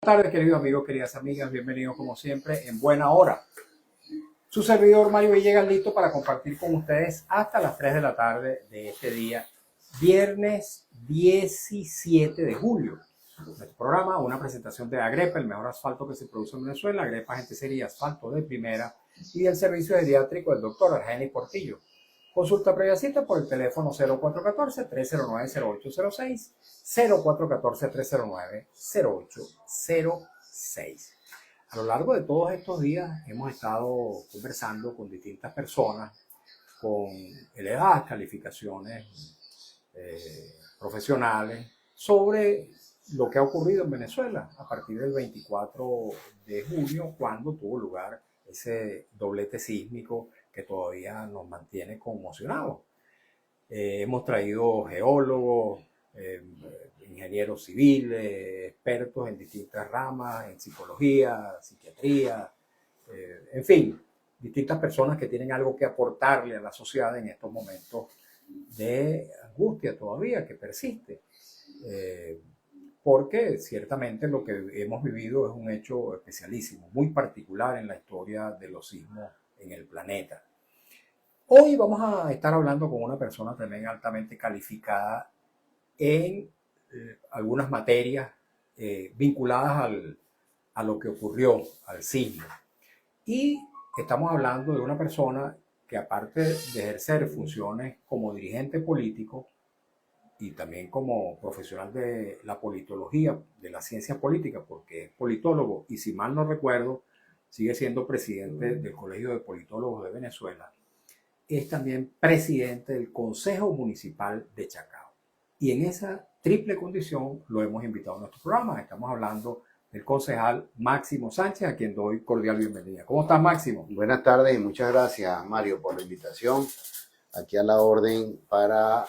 Buenas tardes, queridos amigos, queridas amigas, bienvenidos como siempre en Buena Hora. Su servidor Mario Villegas listo para compartir con ustedes hasta las 3 de la tarde de este día, viernes 17 de julio. Nuestro programa, una presentación de Agrepa, el mejor asfalto que se produce en Venezuela, Agrepa Gente Seria y Asfalto de Primera, y el servicio pediátrico del doctor Argenis Portillo. Consulta previa cita por el teléfono 0414-309-0806, 0414-309-0806. A lo largo de todos estos días hemos estado conversando con distintas personas con elevadas calificaciones profesionales sobre lo que ha ocurrido en Venezuela a partir del 24 de junio, cuando tuvo lugar ese doblete sísmico que todavía nos mantiene conmocionados. Hemos traído geólogos, ingenieros civiles, expertos en distintas ramas, en psicología, psiquiatría, en fin, distintas personas que tienen algo que aportarle a la sociedad en estos momentos de angustia todavía que persiste. Porque ciertamente lo que hemos vivido es un hecho especialísimo, muy particular en la historia de los sismos en el planeta. Hoy vamos a estar hablando con una persona también altamente calificada en algunas materias vinculadas a lo que ocurrió, al sismo. Y estamos hablando de una persona que, aparte de ejercer funciones como dirigente político y también como profesional de la politología, de la ciencia política, porque es politólogo y, si mal no recuerdo, sigue siendo presidente del Colegio de Politólogos de Venezuela, es también presidente del Consejo Municipal de Chacao. Y en esa triple condición lo hemos invitado a nuestro programa. Estamos hablando del concejal Máximo Sánchez, a quien doy cordial bienvenida. ¿Cómo estás, Máximo? Buenas tardes y muchas gracias, Mario, por la invitación. Aquí a la orden para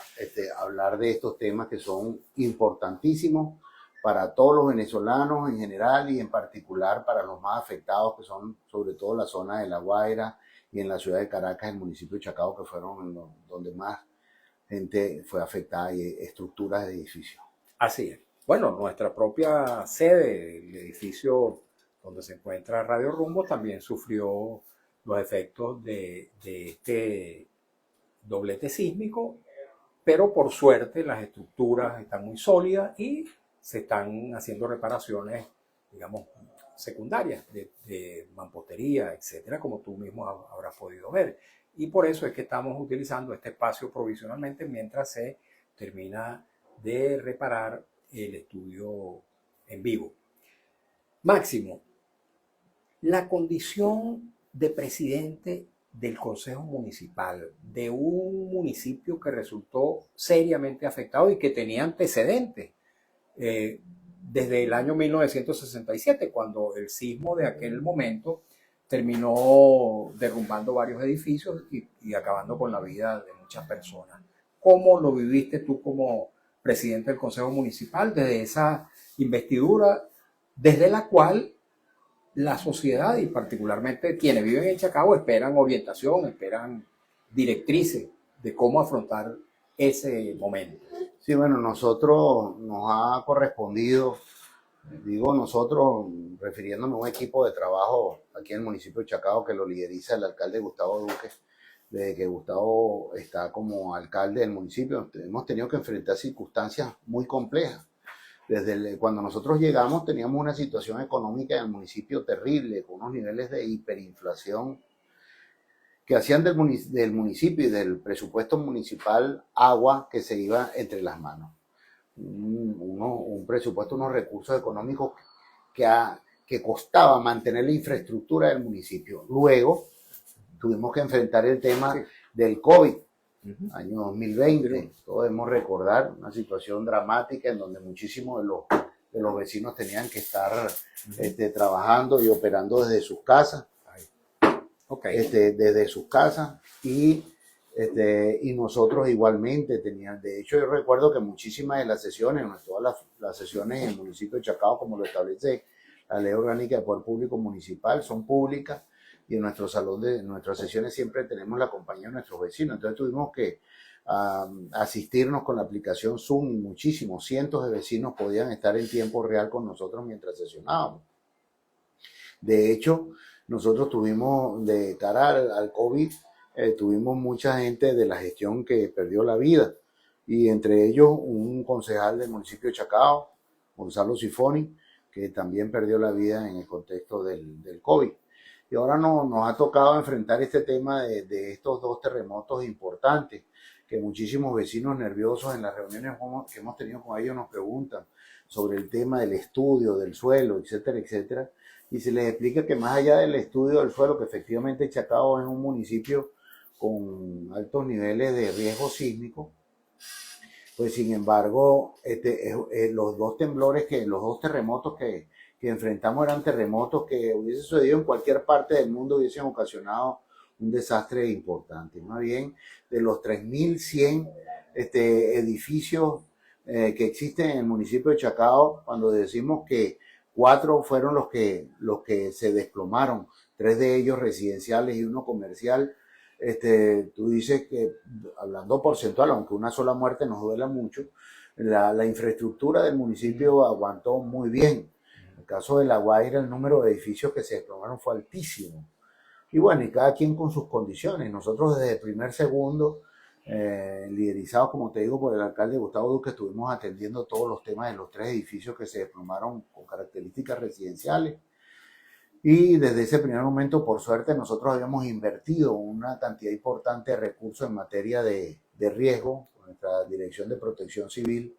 hablar de estos temas que son importantísimos para todos los venezolanos en general y en particular para los más afectados, que son sobre todo la zona de La Guaira y en la ciudad de Caracas, el municipio de Chacao, que fueron donde más gente fue afectada, y estructuras de edificios. Así es. Bueno, nuestra propia sede, el edificio donde se encuentra Radio Rumbo, también sufrió los efectos de este doblete sísmico, pero por suerte las estructuras están muy sólidas y se están haciendo reparaciones, digamos, secundarias de mampostería, etcétera, como tú mismo habrás podido ver. Y por eso es que estamos utilizando este espacio provisionalmente mientras se termina de reparar el estudio en vivo. Máximo, la condición de presidente del Consejo Municipal de un municipio que resultó seriamente afectado y que tenía antecedentes desde el año 1967, cuando el sismo de aquel momento terminó derrumbando varios edificios y acabando con la vida de muchas personas. ¿Cómo lo viviste tú como presidente del Consejo Municipal desde esa investidura, desde la cual la sociedad y particularmente quienes viven en Chacao esperan orientación, esperan directrices de cómo afrontar ese momento? Sí, bueno, nosotros nos ha correspondido, digo nosotros, refiriéndome a un equipo de trabajo aquí en el municipio de Chacao que lo lideriza el alcalde Gustavo Duque. Desde que Gustavo está como alcalde del municipio, hemos tenido que enfrentar circunstancias muy complejas. Cuando nosotros llegamos teníamos una situación económica en el municipio terrible, con unos niveles de hiperinflación que hacían del municipio y del presupuesto municipal agua que se iba entre las manos. Un presupuesto, unos recursos económicos que costaba mantener la infraestructura del municipio. Luego tuvimos que enfrentar el tema del COVID, año 2020. Todos debemos recordar una situación dramática en donde muchísimos de los vecinos tenían que estar trabajando y operando desde sus casas. Desde sus casas y nosotros igualmente teníamos. De hecho, yo recuerdo que muchísimas de las sesiones, todas las sesiones en el municipio de Chacao, como lo establece la Ley Orgánica de Poder Público Municipal, son públicas, y en nuestro salón nuestras sesiones siempre tenemos la compañía de nuestros vecinos. Entonces tuvimos que asistirnos con la aplicación Zoom y muchísimos, cientos de vecinos podían estar en tiempo real con nosotros mientras sesionábamos. De hecho, nosotros tuvimos, de cara al COVID, tuvimos mucha gente de la gestión que perdió la vida, y entre ellos un concejal del municipio de Chacao, Gonzalo Sifoni, que también perdió la vida en el contexto del COVID. Y ahora nos ha tocado enfrentar este tema de estos dos terremotos importantes, que muchísimos vecinos nerviosos en las reuniones que hemos tenido con ellos nos preguntan sobre el tema del estudio del suelo, etcétera, etcétera. Y se les explica que más allá del estudio del suelo, que efectivamente Chacao es un municipio con altos niveles de riesgo sísmico, pues sin embargo, los dos terremotos que enfrentamos eran terremotos que hubiesen sucedido en cualquier parte del mundo, hubiesen ocasionado un desastre importante. Más bien, de los 3.100 edificios que existen en el municipio de Chacao, cuando decimos que 4 fueron los que se desplomaron, 3 de ellos residenciales y 1 comercial, tú dices que, hablando porcentual, aunque una sola muerte nos duela mucho, la infraestructura del municipio aguantó muy bien. En el caso de La Guaira, el número de edificios que se desplomaron fue altísimo. Y bueno, y cada quien con sus condiciones. Nosotros desde el primer segundo, liderizados, como te digo, por el alcalde Gustavo Duque, estuvimos atendiendo todos los temas de los 3 edificios que se desplomaron con características residenciales. Y desde ese primer momento, por suerte, nosotros habíamos invertido una cantidad importante de recursos en materia de riesgo, con nuestra Dirección de Protección Civil,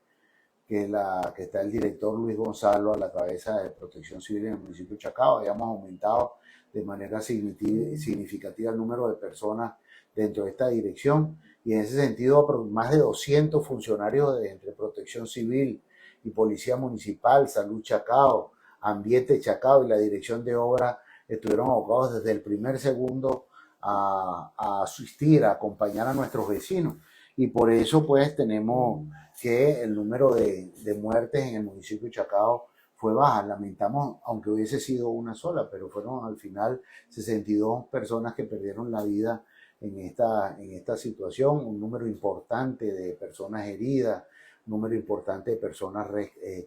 que está el director Luis Gonzalo a la cabeza de Protección Civil en el municipio de Chacao. Habíamos aumentado de manera significativa el número de personas dentro de esta dirección, y en ese sentido más de 200 funcionarios entre Protección Civil y Policía Municipal, Salud Chacao, Ambiente Chacao y la Dirección de Obra estuvieron abocados desde el primer segundo a asistir, a acompañar a nuestros vecinos. Y por eso pues tenemos que el número de muertes en el municipio de Chacao fue baja. Lamentamos, aunque hubiese sido una sola, pero fueron al final 62 personas que perdieron la vida en esta situación, un número importante de personas heridas, un número importante de personas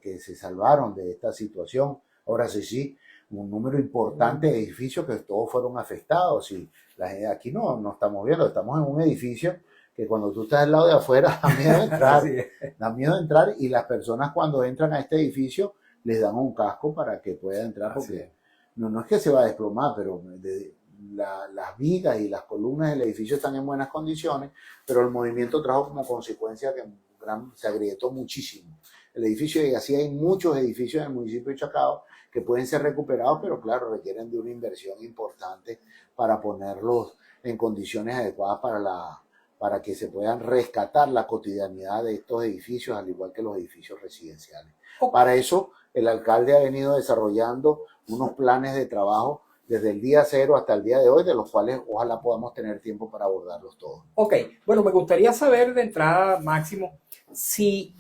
que se salvaron de esta situación. Ahora sí, un número importante de edificios que todos fueron afectados. Y aquí no estamos viendo, estamos en un edificio que cuando tú estás al lado de afuera da miedo entrar, da miedo entrar, y las personas cuando entran a este edificio les dan un casco para que pueda entrar, porque no es que se va a desplomar, pero las vigas y las columnas del edificio están en buenas condiciones, pero el movimiento trajo como consecuencia que se agrietó muchísimo el edificio, y así hay muchos edificios en el municipio de Chacao que pueden ser recuperados, pero claro, requieren de una inversión importante para ponerlos en condiciones adecuadas para que se puedan rescatar la cotidianidad de estos edificios, al igual que los edificios residenciales. Para eso, el alcalde ha venido desarrollando unos planes de trabajo desde el día 0 hasta el día de hoy, de los cuales ojalá podamos tener tiempo para abordarlos todos. Ok, bueno, me gustaría saber de entrada, Máximo, si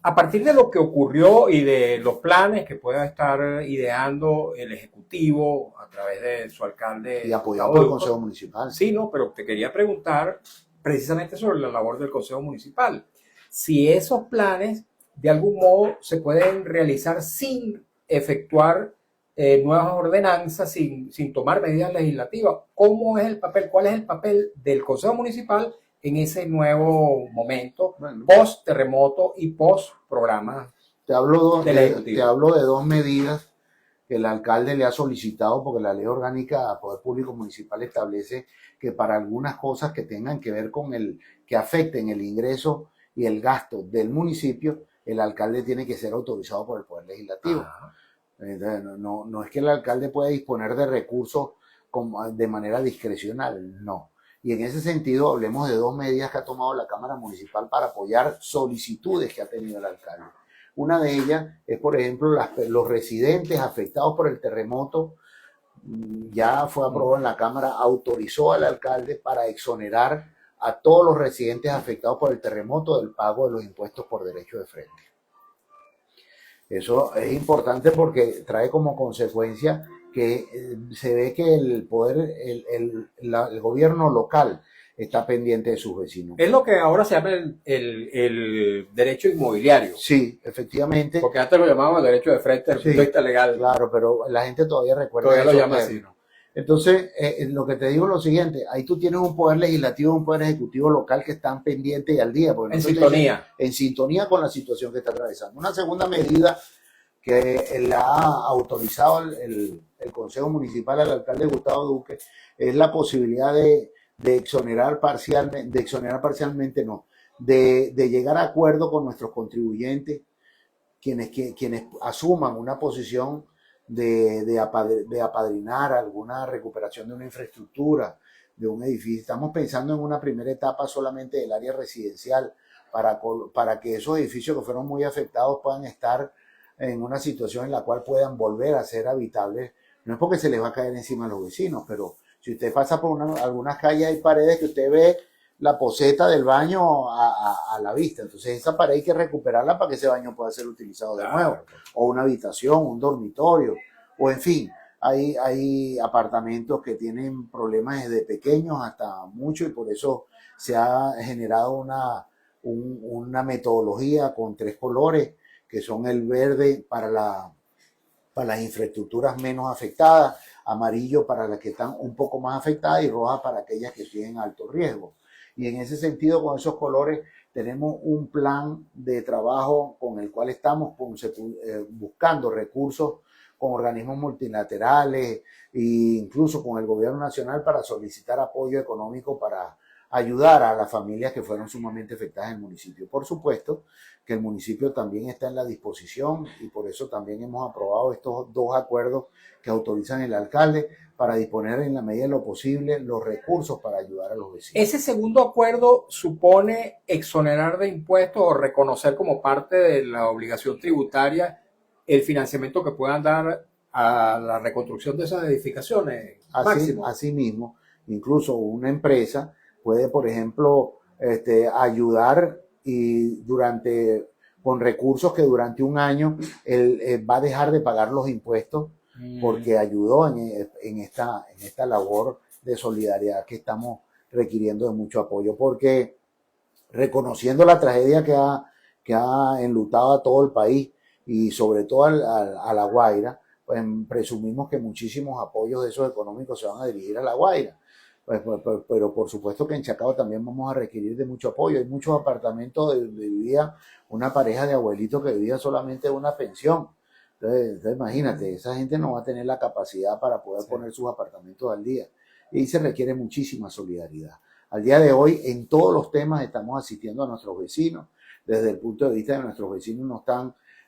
a partir de lo que ocurrió y de los planes que pueda estar ideando el Ejecutivo a través de su alcalde... Y apoyado por el Consejo Municipal. Sí, no, pero te quería preguntar precisamente sobre la labor del Consejo Municipal. Si esos planes de algún modo se pueden realizar sin efectuar nuevas ordenanzas, sin tomar medidas legislativas. ¿Cómo es el papel? ¿Cuál es el papel del Consejo Municipal en ese nuevo momento, post terremoto y post programa? Te hablo de 2 medidas que el alcalde le ha solicitado, porque la Ley Orgánica de Poder Público Municipal establece que para algunas cosas que tengan que ver con que afecten el ingreso y el gasto del municipio, el alcalde tiene que ser autorizado por el Poder Legislativo. No es que el alcalde pueda disponer de recursos de manera discrecional, no. Y en ese sentido, hablemos de 2 medidas que ha tomado la Cámara Municipal para apoyar solicitudes que ha tenido el alcalde. Una de ellas es, por ejemplo, los residentes afectados por el terremoto. Ya fue aprobado en la Cámara, autorizó al alcalde para exonerar a todos los residentes afectados por el terremoto del pago de los impuestos por derecho de frente. Eso es importante porque trae como consecuencia que se ve que el gobierno local está pendiente de sus vecinos. Es lo que ahora se llama el derecho inmobiliario. Sí, efectivamente. Porque antes lo llamaban derecho de frente desde el punto de vista legal. Claro, pero la gente todavía recuerda Todavía lo esos llama así, términos. ¿no? Entonces, lo que te digo es lo siguiente, ahí tú tienes un poder legislativo y un poder ejecutivo local que están pendientes y al día. Porque En sintonía. En sintonía con la situación que está atravesando. Una segunda medida que le ha autorizado el Consejo Municipal al alcalde Gustavo Duque es la posibilidad de exonerar parcialmente, no, de llegar a acuerdo con nuestros contribuyentes, quienes asuman una posición de apadrinar alguna recuperación de una infraestructura, de un edificio. Estamos pensando en una primera etapa solamente del área residencial para que esos edificios que fueron muy afectados puedan estar en una situación en la cual puedan volver a ser habitables. No es porque se les va a caer encima a los vecinos, pero si usted pasa por algunas calles hay paredes que usted ve la poceta del baño a la vista. Entonces esa pared hay que recuperarla para que ese baño pueda ser utilizado de nuevo. O una habitación, un dormitorio, o en fin, hay apartamentos que tienen problemas desde pequeños hasta mucho y por eso se ha generado una metodología con 3 colores, que son el verde para las infraestructuras menos afectadas, amarillo para las que están un poco más afectadas y roja para aquellas que tienen alto riesgo. Y en ese sentido, con esos colores, tenemos un plan de trabajo con el cual estamos buscando recursos con organismos multilaterales e incluso con el gobierno nacional para solicitar apoyo económico para ayudar a las familias que fueron sumamente afectadas en el municipio. Por supuesto que el municipio también está en la disposición y por eso también hemos aprobado estos 2 acuerdos que autorizan el alcalde para disponer en la medida de lo posible los recursos para ayudar a los vecinos. Ese segundo acuerdo supone exonerar de impuestos o reconocer como parte de la obligación tributaria el financiamiento que puedan dar a la reconstrucción de esas edificaciones. Así mismo, incluso una empresa puede, por ejemplo, ayudar y con recursos que durante un año él va a dejar de pagar los impuestos porque ayudó en esta labor de solidaridad que estamos requiriendo de mucho apoyo, porque reconociendo la tragedia que ha enlutado a todo el país y sobre todo a La Guaira, pues presumimos que muchísimos apoyos de esos económicos se van a dirigir a La Guaira. Pero por supuesto que en Chacao también vamos a requerir de mucho apoyo. Hay muchos apartamentos donde vivía una pareja de abuelitos que vivía solamente de una pensión. Entonces, imagínate, esa gente no va a tener la capacidad para poder poner sus apartamentos al día. Y se requiere muchísima solidaridad. Al día de hoy, en todos los temas estamos asistiendo a nuestros vecinos. Desde el punto de vista de nuestros vecinos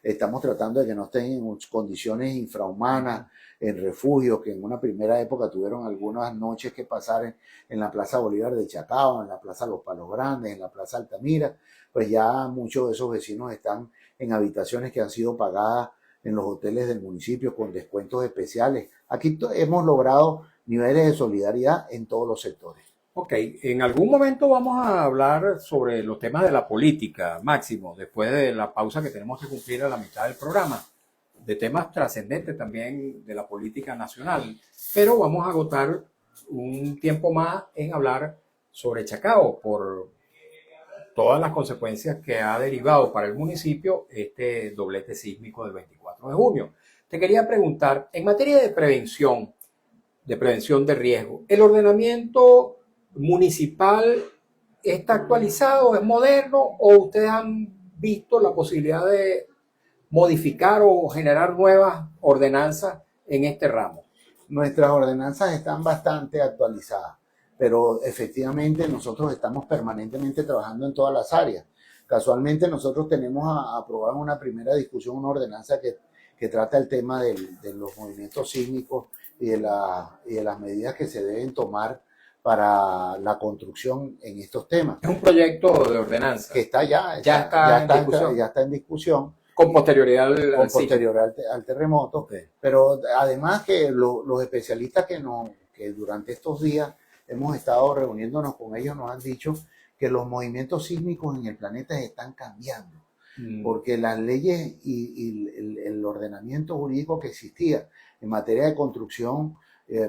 estamos tratando de que no estén en condiciones infrahumanas, en refugios, que en una primera época tuvieron algunas noches que pasar en la Plaza Bolívar de Chacao, en la Plaza Los Palos Grandes, en la Plaza Altamira. Pues ya muchos de esos vecinos están en habitaciones que han sido pagadas en los hoteles del municipio con descuentos especiales. Aquí hemos logrado niveles de solidaridad en todos los sectores. Ok, en algún momento vamos a hablar sobre los temas de la política, Máximo, después de la pausa que tenemos que cumplir a la mitad del programa, de temas trascendentes también de la política nacional. Pero vamos a agotar un tiempo más en hablar sobre Chacao por todas las consecuencias que ha derivado para el municipio este doblete sísmico del 24 de junio. Te quería preguntar, en materia de prevención de riesgo, ¿el ordenamiento municipal está actualizado, es moderno o ustedes han visto la posibilidad de modificar o generar nuevas ordenanzas en este ramo? Nuestras ordenanzas están bastante actualizadas, pero efectivamente nosotros estamos permanentemente trabajando en todas las áreas. Casualmente nosotros tenemos a aprobar una primera discusión, una ordenanza que trata el tema de los movimientos sísmicos y de las medidas que se deben tomar para la construcción en estos temas. Es un proyecto de ordenanza que está en discusión. Con posterioridad al terremoto. Okay. Pero además que los especialistas que durante estos días hemos estado reuniéndonos con ellos nos han dicho que los movimientos sísmicos en el planeta están cambiando. Porque las leyes y el ordenamiento jurídico que existía en materia de construcción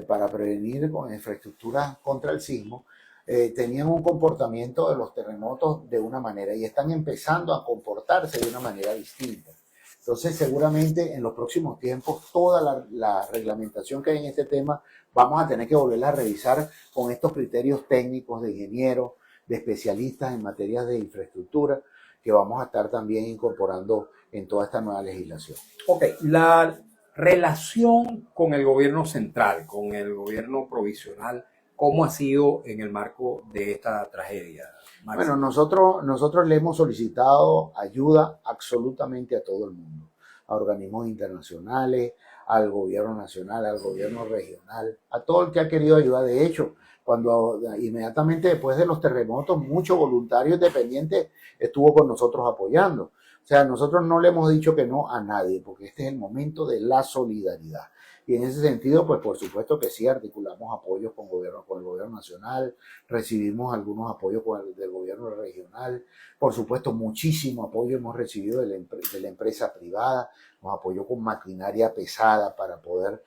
para prevenir con infraestructuras contra el sismo tenían un comportamiento de los terremotos de una manera y están empezando a comportarse de una manera distinta. Entonces, seguramente en los próximos tiempos, toda la reglamentación que hay en este tema, vamos a tener que volverla a revisar con estos criterios técnicos de ingenieros, de especialistas en materias de infraestructura, que vamos a estar también incorporando en toda esta nueva legislación. Ok, la relación con el gobierno central, con el gobierno provisional, ¿cómo ha sido en el marco de esta tragedia, Máximo? Bueno, nosotros le hemos solicitado ayuda absolutamente a todo el mundo, a organismos internacionales, al gobierno nacional, al gobierno regional, a todo el que ha querido ayudar. De hecho, cuando inmediatamente después de los terremotos, muchos voluntarios dependientes estuvo con nosotros apoyando. O sea, nosotros no le hemos dicho que no a nadie, porque este es el momento de la solidaridad. Y en ese sentido, pues por supuesto que sí, articulamos apoyos con el gobierno nacional, recibimos algunos apoyos del gobierno regional, por supuesto muchísimo apoyo hemos recibido de la empresa privada, nos apoyó con maquinaria pesada para poder,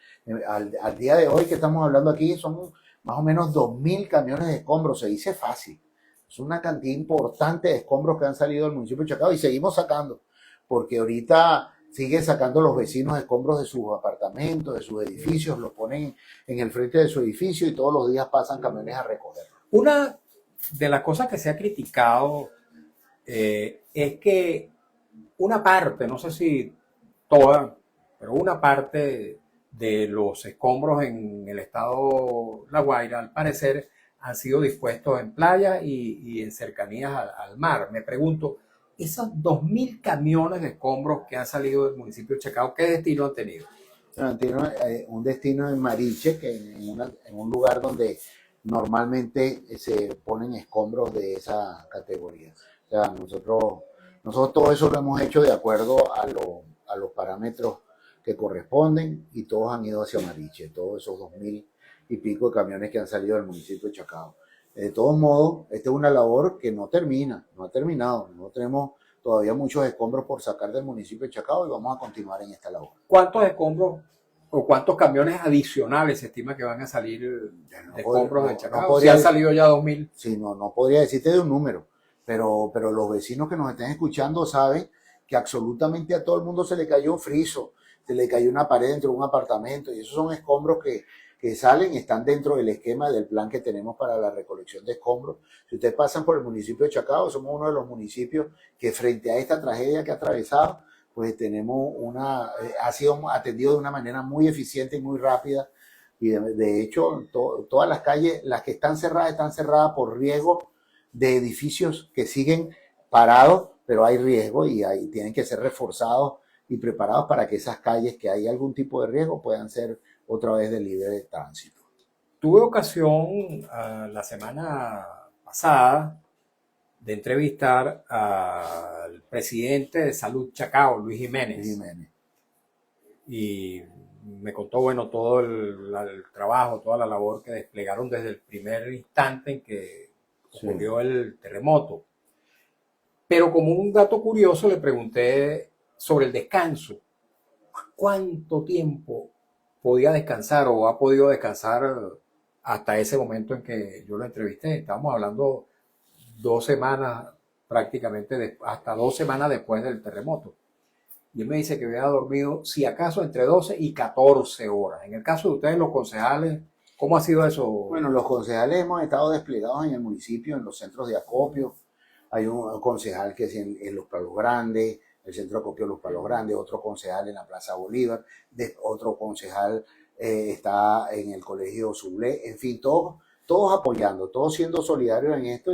al día de hoy que estamos hablando aquí, son más o menos 2.000 camiones de escombros, se dice fácil, es una cantidad importante de escombros que han salido del municipio de Chacao y seguimos sacando, porque ahorita siguen sacando los vecinos escombros de sus apartamentos, de sus edificios, los ponen en el frente de su edificio y todos los días pasan camiones a recogerlo. Una de las cosas que se ha criticado es que una parte, no sé si toda, pero una parte de los escombros en el estado La Guaira, al parecer, han sido dispuestos en playa y en cercanías al mar. Me pregunto, esos 2.000 camiones de escombros que han salido del municipio de Chacao, ¿qué destino han tenido? Tiene un destino en Mariche, que en un lugar donde normalmente se ponen escombros de esa categoría. O sea, nosotros todo eso lo hemos hecho de acuerdo a los parámetros que corresponden y todos han ido hacia Mariche, todos esos 2.000 y pico de camiones que han salido del municipio de Chacao. De todos modos, esta es una labor que no termina, no ha terminado. No tenemos todavía muchos escombros por sacar del municipio de Chacao y vamos a continuar en esta labor. ¿Cuántos escombros o cuántos camiones adicionales se estima que van a salir de escombros de Chacao? No si han salido ya 2.000. Sí, no podría decirte de un número, pero los vecinos que nos estén escuchando saben que absolutamente a todo el mundo se le cayó un friso, se le cayó una pared dentro de un apartamento y esos son escombros que salen, están dentro del esquema del plan que tenemos para la recolección de escombros. Si ustedes pasan por el municipio de Chacao, somos uno de los municipios que frente a esta tragedia que ha atravesado, pues tenemos ha sido atendido de una manera muy eficiente y muy rápida. Y de hecho, todas las calles, las que están cerradas por riesgo de edificios que siguen parados, pero hay riesgo y tienen que ser reforzados y preparados para que esas calles que hay algún tipo de riesgo puedan ser otra vez de libre tránsito. Tuve ocasión la semana pasada de entrevistar al presidente de Salud Chacao, Luis Jiménez. Y me contó, bueno, todo el trabajo, toda la labor que desplegaron desde el primer instante en que ocurrió el terremoto. Pero como un dato curioso le pregunté sobre el descanso. ¿Cuánto tiempo podía descansar o ha podido descansar hasta ese momento en que yo lo entrevisté? Estábamos hablando 2 semanas, prácticamente hasta 2 semanas después del terremoto. Y él me dice que había dormido, si acaso, entre 12 y 14 horas. En el caso de ustedes, los concejales, ¿cómo ha sido eso? Bueno, los concejales hemos estado desplegados en el municipio, en los centros de acopio. Hay un concejal que es en Los Palos Grandes, el centro de acopio de Los Palos Grandes, otro concejal en la Plaza Bolívar, otro concejal está en el Colegio Sublé, en fin, todos apoyando, todos siendo solidarios en esto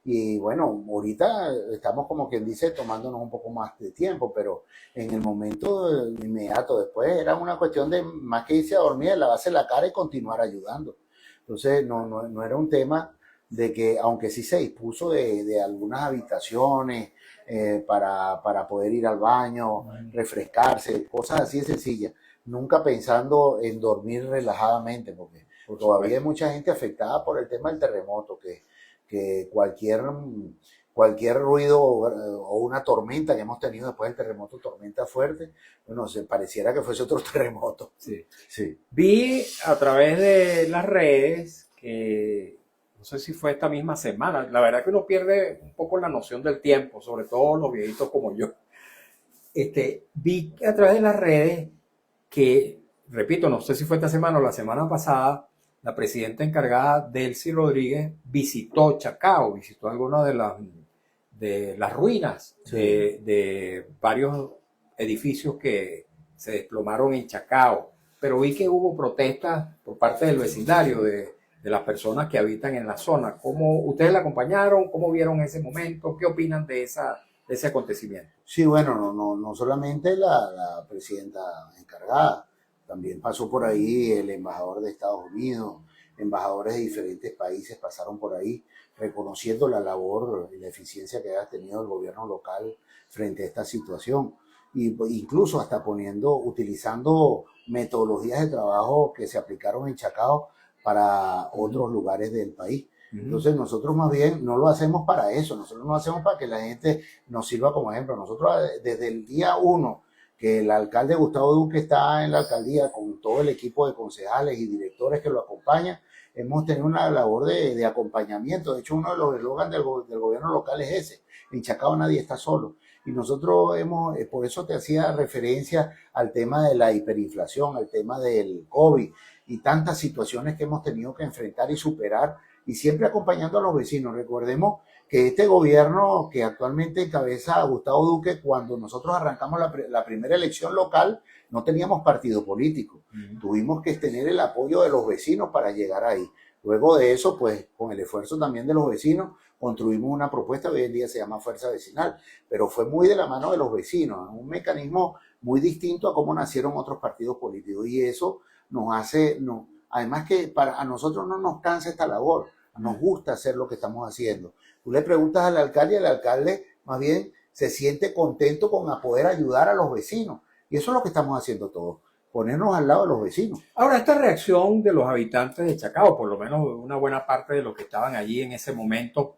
y bueno, ahorita estamos como quien dice tomándonos un poco más de tiempo, pero en el momento inmediato después era una cuestión de más que irse a dormir, lavarse la cara y continuar ayudando. Entonces no era un tema de que, aunque sí se dispuso de algunas habitaciones para poder ir al baño, refrescarse, cosas así de sencillas, nunca pensando en dormir relajadamente, porque todavía hay mucha gente afectada por el tema del terremoto, que cualquier ruido o una tormenta que hemos tenido después del terremoto, tormenta fuerte, bueno, se pareciera que fuese otro terremoto. Sí. Vi a través de las redes que sé si fue esta misma semana. La verdad que uno pierde un poco la noción del tiempo, sobre todo los viejitos como yo. Vi a través de las redes que, repito, no sé si fue esta semana o la semana pasada, la presidenta encargada, Delcy Rodríguez, visitó Chacao, visitó algunas de las ruinas de varios edificios que se desplomaron en Chacao. Pero vi que hubo protestas por parte del vecindario, de las personas que habitan en la zona. ¿Cómo ustedes la acompañaron? ¿Cómo vieron ese momento? ¿Qué opinan de ese acontecimiento? Sí, bueno, no solamente la presidenta encargada, también pasó por ahí el embajador de Estados Unidos, embajadores de diferentes países pasaron por ahí, reconociendo la labor y la eficiencia que ha tenido el gobierno local frente a esta situación. Y incluso hasta utilizando metodologías de trabajo que se aplicaron en Chacao para otros lugares del país. Entonces nosotros más bien no lo hacemos para eso, nosotros no lo hacemos para que la gente nos sirva como ejemplo. Nosotros desde el día 1 que el alcalde Gustavo Duque está en la alcaldía con todo el equipo de concejales y directores que lo acompañan, hemos tenido una labor de acompañamiento. De hecho, uno de los eslogans del gobierno local es ese: en Chacao nadie está solo. Y nosotros por eso te hacía referencia al tema de la hiperinflación, al tema del COVID y tantas situaciones que hemos tenido que enfrentar y superar, y siempre acompañando a los vecinos. Recordemos que este gobierno que actualmente encabeza a Gustavo Duque, cuando nosotros arrancamos la primera elección local, no teníamos partido político. Tuvimos que tener el apoyo de los vecinos para llegar ahí. Luego de eso, pues con el esfuerzo también de los vecinos, construimos una propuesta, hoy en día se llama Fuerza Vecinal, pero fue muy de la mano de los vecinos, un mecanismo muy distinto a cómo nacieron otros partidos políticos, y eso nos hace, además que a nosotros no nos cansa esta labor, nos gusta hacer lo que estamos haciendo. Tú le preguntas al alcalde y el alcalde más bien se siente contento con poder ayudar a los vecinos, y eso es lo que estamos haciendo todos, ponernos al lado de los vecinos. Ahora, esta reacción de los habitantes de Chacao, por lo menos una buena parte de los que estaban allí en ese momento,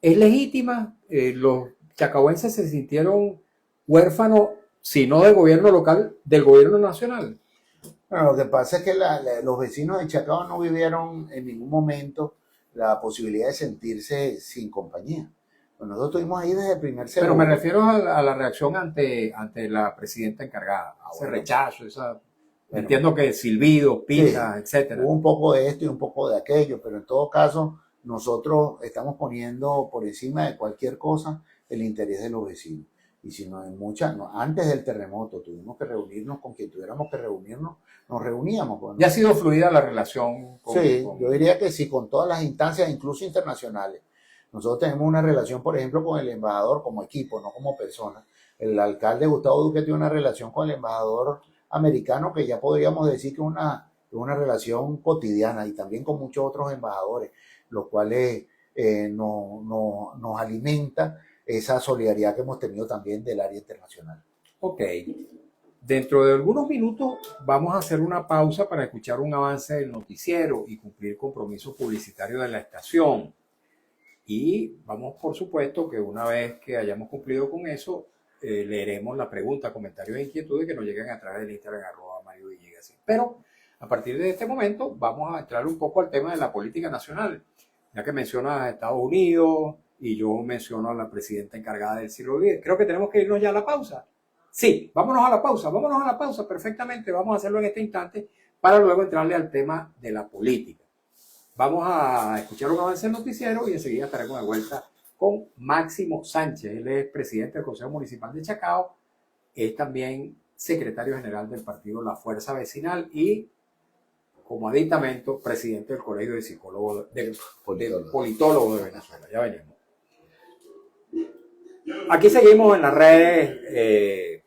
¿es legítima? Los chacahuenses se sintieron huérfanos, si no del gobierno local, del gobierno nacional. Bueno, lo que pasa es que los vecinos de Chacao no vivieron en ningún momento la posibilidad de sentirse sin compañía. Pues nosotros estuvimos ahí desde el primer segundo. Pero me refiero a la reacción ante la presidenta encargada, ese rechazo, entiendo que silbidos, pitas, etcétera. Hubo un poco de esto y un poco de aquello, pero en todo caso nosotros estamos poniendo por encima de cualquier cosa el interés de los vecinos. Y si antes del terremoto tuvimos que reunirnos con quien tuviéramos que reunirnos, nos reuníamos. Bueno. ¿Ya ha sido fluida la relación? Yo diría que sí, con todas las instancias, incluso internacionales. Nosotros tenemos una relación, por ejemplo, con el embajador como equipo, no como persona. El alcalde Gustavo Duque tiene una relación con el embajador americano que ya podríamos decir que es una relación cotidiana, y también con muchos otros embajadores, los cuales nos alimenta esa solidaridad que hemos tenido también del área internacional. Ok. Dentro de algunos minutos vamos a hacer una pausa para escuchar un avance del noticiero y cumplir compromisos publicitarios de la estación. Y vamos, por supuesto, que una vez que hayamos cumplido con eso, leeremos la pregunta, comentarios e inquietudes que nos lleguen a través del Instagram @MarioVillegas. Pero a partir de este momento vamos a entrar un poco al tema de la política nacional, ya que mencionas a Estados Unidos y yo menciono a la presidenta encargada del siglo XX. Creo que tenemos que irnos ya a la pausa. Sí, vámonos a la pausa, perfectamente, vamos a hacerlo en este instante para luego entrarle al tema de la política. Vamos a escuchar un avance del noticiero y enseguida estaremos de vuelta con Máximo Sánchez. Él es presidente del Consejo Municipal de Chacao, es también secretario general del partido La Fuerza Vecinal y, como aditamento, presidente del Colegio de Psicólogos, del Politólogo de Venezuela. Ya venimos. Aquí seguimos en las redes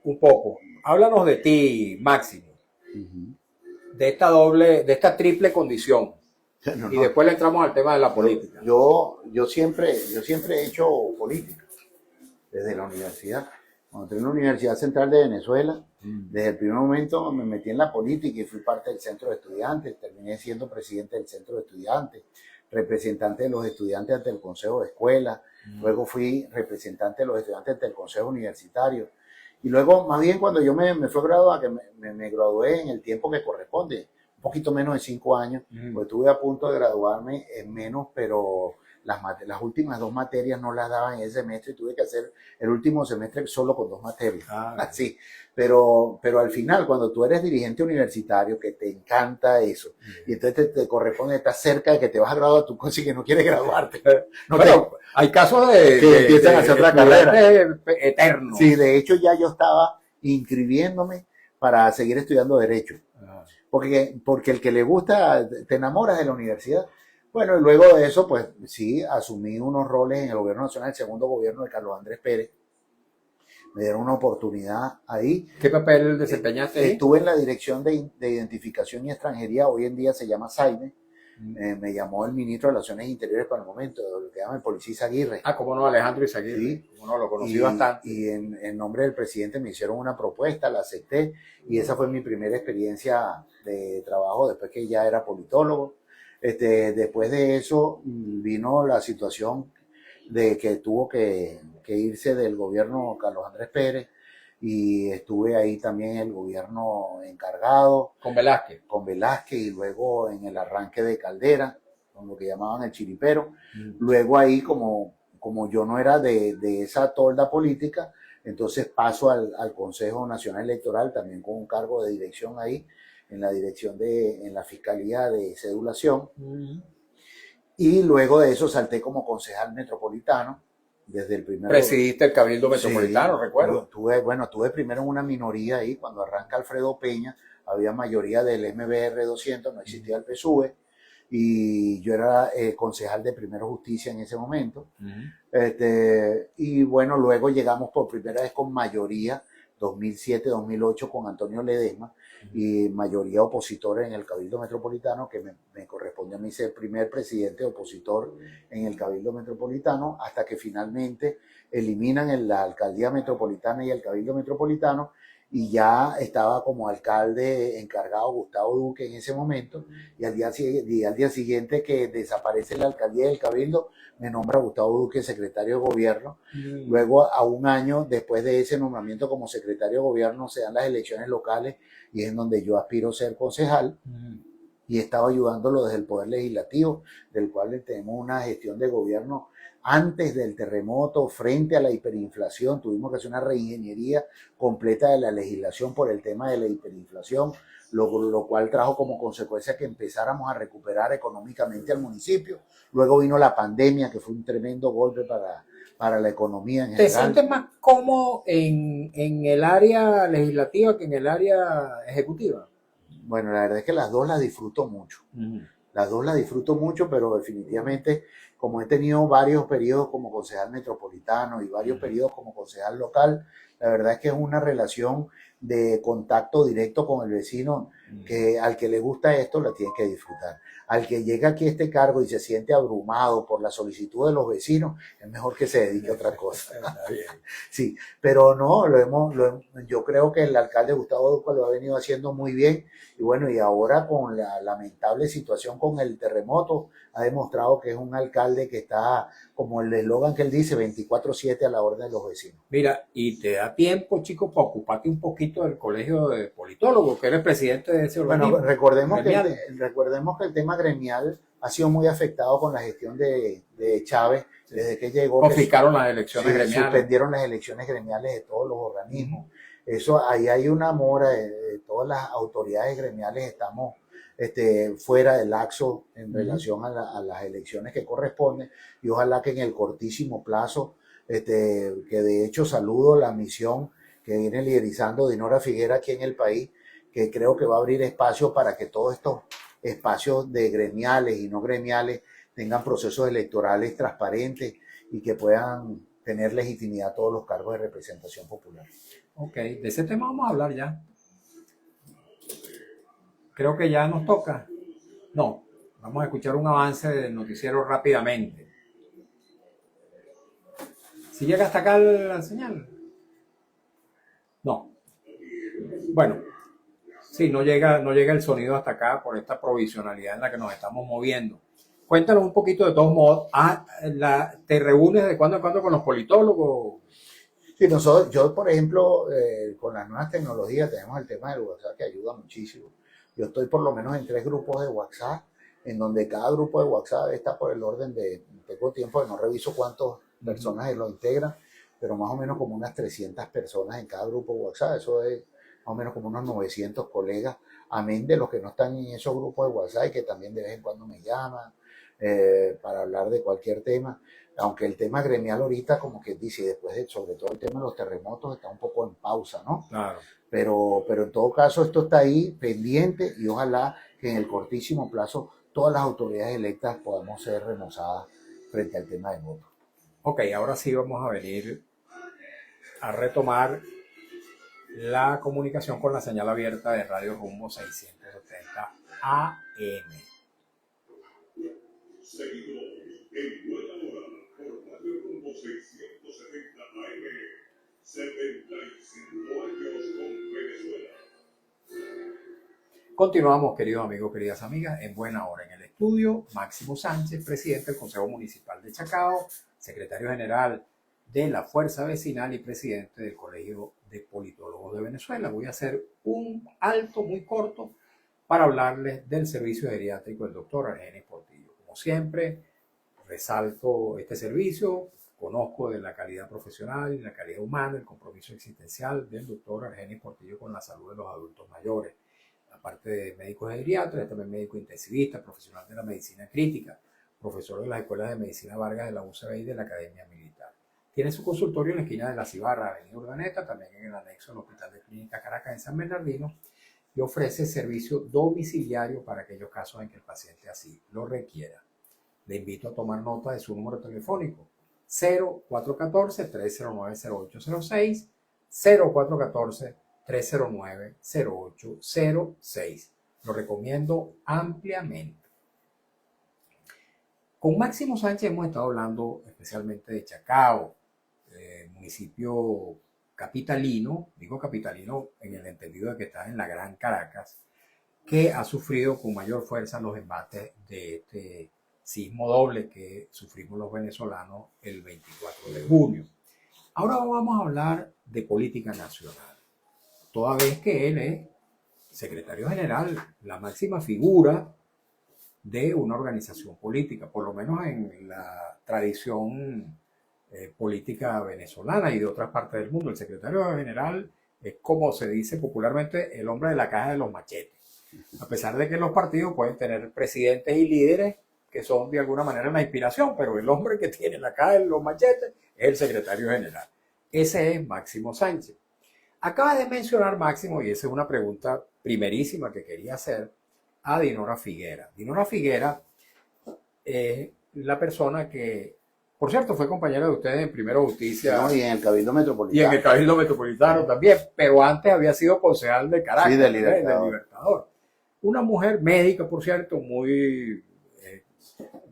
un poco. Háblanos de ti, Máximo. De esta triple condición. Y después le entramos al tema de la política. Yo siempre he hecho política desde la universidad. Cuando entré en la Universidad Central de Venezuela, desde el primer momento me metí en la política y fui parte del centro de estudiantes. Terminé siendo presidente del centro de estudiantes, representante de los estudiantes ante el Consejo de Escuela. Luego fui representante de los estudiantes ante el Consejo Universitario. Y luego, más bien, cuando yo me fui a graduar, que me gradué en el tiempo que corresponde, poquito menos de 5 años, pues estuve a punto de graduarme en menos, pero las últimas 2 materias no las daban en ese semestre y tuve que hacer el último semestre solo con 2 materias. Así. Pero al final, cuando tú eres dirigente universitario, que te encanta eso, y entonces te corresponde, estás cerca de que te vas a graduar, tú consigues que no quieres graduarte. No, pero hay casos que empiezan a hacer otra carrera eterno. Sí, de hecho ya yo estaba inscribiéndome para seguir estudiando Derecho. Porque el que le gusta, te enamoras de la universidad. Bueno, y luego de eso, pues sí, asumí unos roles en el gobierno nacional, el segundo gobierno de Carlos Andrés Pérez. Me dieron una oportunidad ahí. ¿Qué papel desempeñaste ahí? Estuve en la Dirección de Identificación y Extranjería, hoy en día se llama SAIME. Me llamó el ministro de Relaciones Interiores para el momento, lo que llaman el policía Izaguirre. Cómo no, Alejandro Izaguirre. Sí. Cómo no, lo conocí bastante. Y en nombre del presidente me hicieron una propuesta, la acepté, y esa fue mi primera experiencia de trabajo después que ya era politólogo. Después de eso vino la situación de que tuvo que irse del gobierno Carlos Andrés Pérez, y estuve ahí también en el gobierno encargado. Con Velázquez. Con Velázquez, y luego en el arranque de Caldera, con lo que llamaban el chiripero. Luego ahí, como yo no era de esa tolda política, entonces paso al Consejo Nacional Electoral, también con un cargo de dirección ahí, en la Fiscalía de Cedulación. Y luego de eso salté como concejal metropolitano. Desde el primer Presidiste el Cabildo Metropolitano, sí, recuerdo. Tuve primero en una minoría ahí, cuando arranca Alfredo Peña, había mayoría del MBR 200, no existía el PSUV, y yo era concejal de Primero Justicia en ese momento. Y bueno, luego llegamos por primera vez con mayoría, 2007-2008, con Antonio Ledesma, y mayoría opositora en el Cabildo Metropolitano, que me corresponde a mí ser primer presidente opositor en el Cabildo Metropolitano, hasta que finalmente eliminan la Alcaldía Metropolitana y el Cabildo Metropolitano, y ya estaba como alcalde encargado Gustavo Duque en ese momento, y al día siguiente que desaparece la alcaldía del Cabildo, me nombra Gustavo Duque secretario de gobierno. Luego, a un año después de ese nombramiento como secretario de gobierno, se dan las elecciones locales, y es en donde yo aspiro a ser concejal, y he estado ayudándolo desde el Poder Legislativo, del cual tenemos una gestión de gobierno antes del terremoto, frente a la hiperinflación. Tuvimos que hacer una reingeniería completa de la legislación por el tema de la hiperinflación, lo cual trajo como consecuencia que empezáramos a recuperar económicamente al municipio. Luego vino la pandemia, que fue un tremendo golpe para la economía en general. ¿Te sientes más cómodo en el área legislativa que en el área ejecutiva? Bueno, la verdad es que las dos las disfruto mucho. Las dos las disfruto mucho, pero definitivamente, como he tenido varios periodos como concejal metropolitano y varios periodos como concejal local, la verdad es que es una relación de contacto directo con el vecino, que al que le gusta esto la tiene que disfrutar. Al que llega aquí a este cargo y se siente abrumado por la solicitud de los vecinos, es mejor que se dedique a otra cosa. Sí, pero no, yo creo que el alcalde Gustavo Duque lo ha venido haciendo muy bien, y bueno, y ahora con la lamentable situación con el terremoto, ha demostrado que es un alcalde que está, como el eslogan que él dice, 24/7 a la orden de los vecinos. Mira, y te da tiempo, chicos, para ocuparte un poquito del colegio de politólogos, que eres presidente de ese organismo. Bueno, recordemos que el tema gremial ha sido muy afectado con la gestión de Chávez, desde que llegó. Confiscaron las elecciones gremiales. Suspendieron las elecciones gremiales de todos los organismos. Eso, ahí hay una mora de todas las autoridades gremiales, estamos fuera del laxo en relación a las elecciones que corresponden, y ojalá que en el cortísimo plazo, que de hecho saludo la misión que viene liderizando Dinora Figuera aquí en el país, que creo que va a abrir espacios para que todos estos espacios de gremiales y no gremiales tengan procesos electorales transparentes y que puedan tener legitimidad todos los cargos de representación popular. Ok, de ese tema vamos a hablar ya. Creo que ya nos toca. No, vamos a escuchar un avance del noticiero rápidamente. ¿Si llega hasta acá la señal? No. Bueno, sí, no llega el sonido hasta acá por esta provisionalidad en la que nos estamos moviendo. Cuéntanos un poquito de todos modos. ¿Te reúnes de cuando en cuando con los politólogos? Sí, yo por ejemplo, con las nuevas tecnologías tenemos el tema del WhatsApp que ayuda muchísimo. Yo estoy por lo menos en 3 grupos de WhatsApp, en donde cada grupo de WhatsApp está por el orden de, tengo tiempo que no reviso cuántas personas lo integran, pero más o menos como unas 300 personas en cada grupo de WhatsApp, eso es más o menos como unos 900 colegas, amén de los que no están en esos grupos de WhatsApp y que también de vez en cuando me llaman para hablar de cualquier tema, aunque el tema gremial ahorita, como que dice, después de, sobre todo el tema de los terremotos, está un poco en pausa, ¿no? Claro. Pero en todo caso esto está ahí pendiente y ojalá que en el cortísimo plazo todas las autoridades electas podamos ser remozadas frente al tema del voto. Ok, ahora sí vamos a venir a retomar la comunicación con la señal abierta de Radio Rumbo 670 AM. Seguimos en Buena Hora por Radio Rumbo 670 AM. 75 años con Venezuela. Continuamos, queridos amigos, queridas amigas, en Buena Hora. En el estudio, Máximo Sánchez, presidente del Consejo Municipal de Chacao, secretario general de la Fuerza Vecinal y presidente del Colegio de Politólogos de Venezuela. Voy a hacer un alto muy corto para hablarles del servicio geriátrico del doctor Argenis Portillo. Como siempre, resalto este servicio, conozco de la calidad profesional y la calidad humana, el compromiso existencial del doctor Argenis Portillo con la salud de los adultos mayores. Aparte de médico geriatra, es también médico intensivista, profesional de la medicina crítica, profesor de las escuelas de medicina Vargas de la UCB y de la Academia Militar. Tiene su consultorio en la esquina de La Cibarra, Avenida Urdaneta, también en el anexo del Hospital de Clínica Caracas en San Bernardino, y ofrece servicio domiciliario para aquellos casos en que el paciente así lo requiera. Le invito a tomar nota de su número telefónico 0414-309-0806, 0414-309-0806. Lo recomiendo ampliamente. Con Máximo Sánchez hemos estado hablando especialmente de Chacao, municipio capitalino, digo capitalino en el entendido de que está en la Gran Caracas, que ha sufrido con mayor fuerza los embates de este sismo doble que sufrimos los venezolanos el 24 de junio. Ahora vamos a hablar de política nacional, toda vez que él es secretario general, la máxima figura de una organización política, por lo menos en la tradición política venezolana y de otras partes del mundo. El secretario general es, como se dice popularmente, el hombre de la caja de los machetes. A pesar de que los partidos pueden tener presidentes y líderes que son de alguna manera la inspiración, pero el hombre que tiene la caja de los machetes es el secretario general. Ese es Máximo Sánchez. Acaba de mencionar Máximo, y esa es una pregunta primerísima que quería hacer, a Dinora Figuera. Dinora Figuera es la persona que, por cierto, fue compañera de ustedes en Primero Justicia. No, y en el Cabildo Metropolitano. Y en el Cabildo Metropolitano también, pero antes había sido concejal de Caracas, sí, del Libertador. Del Libertador. Una mujer médica, por cierto, muy,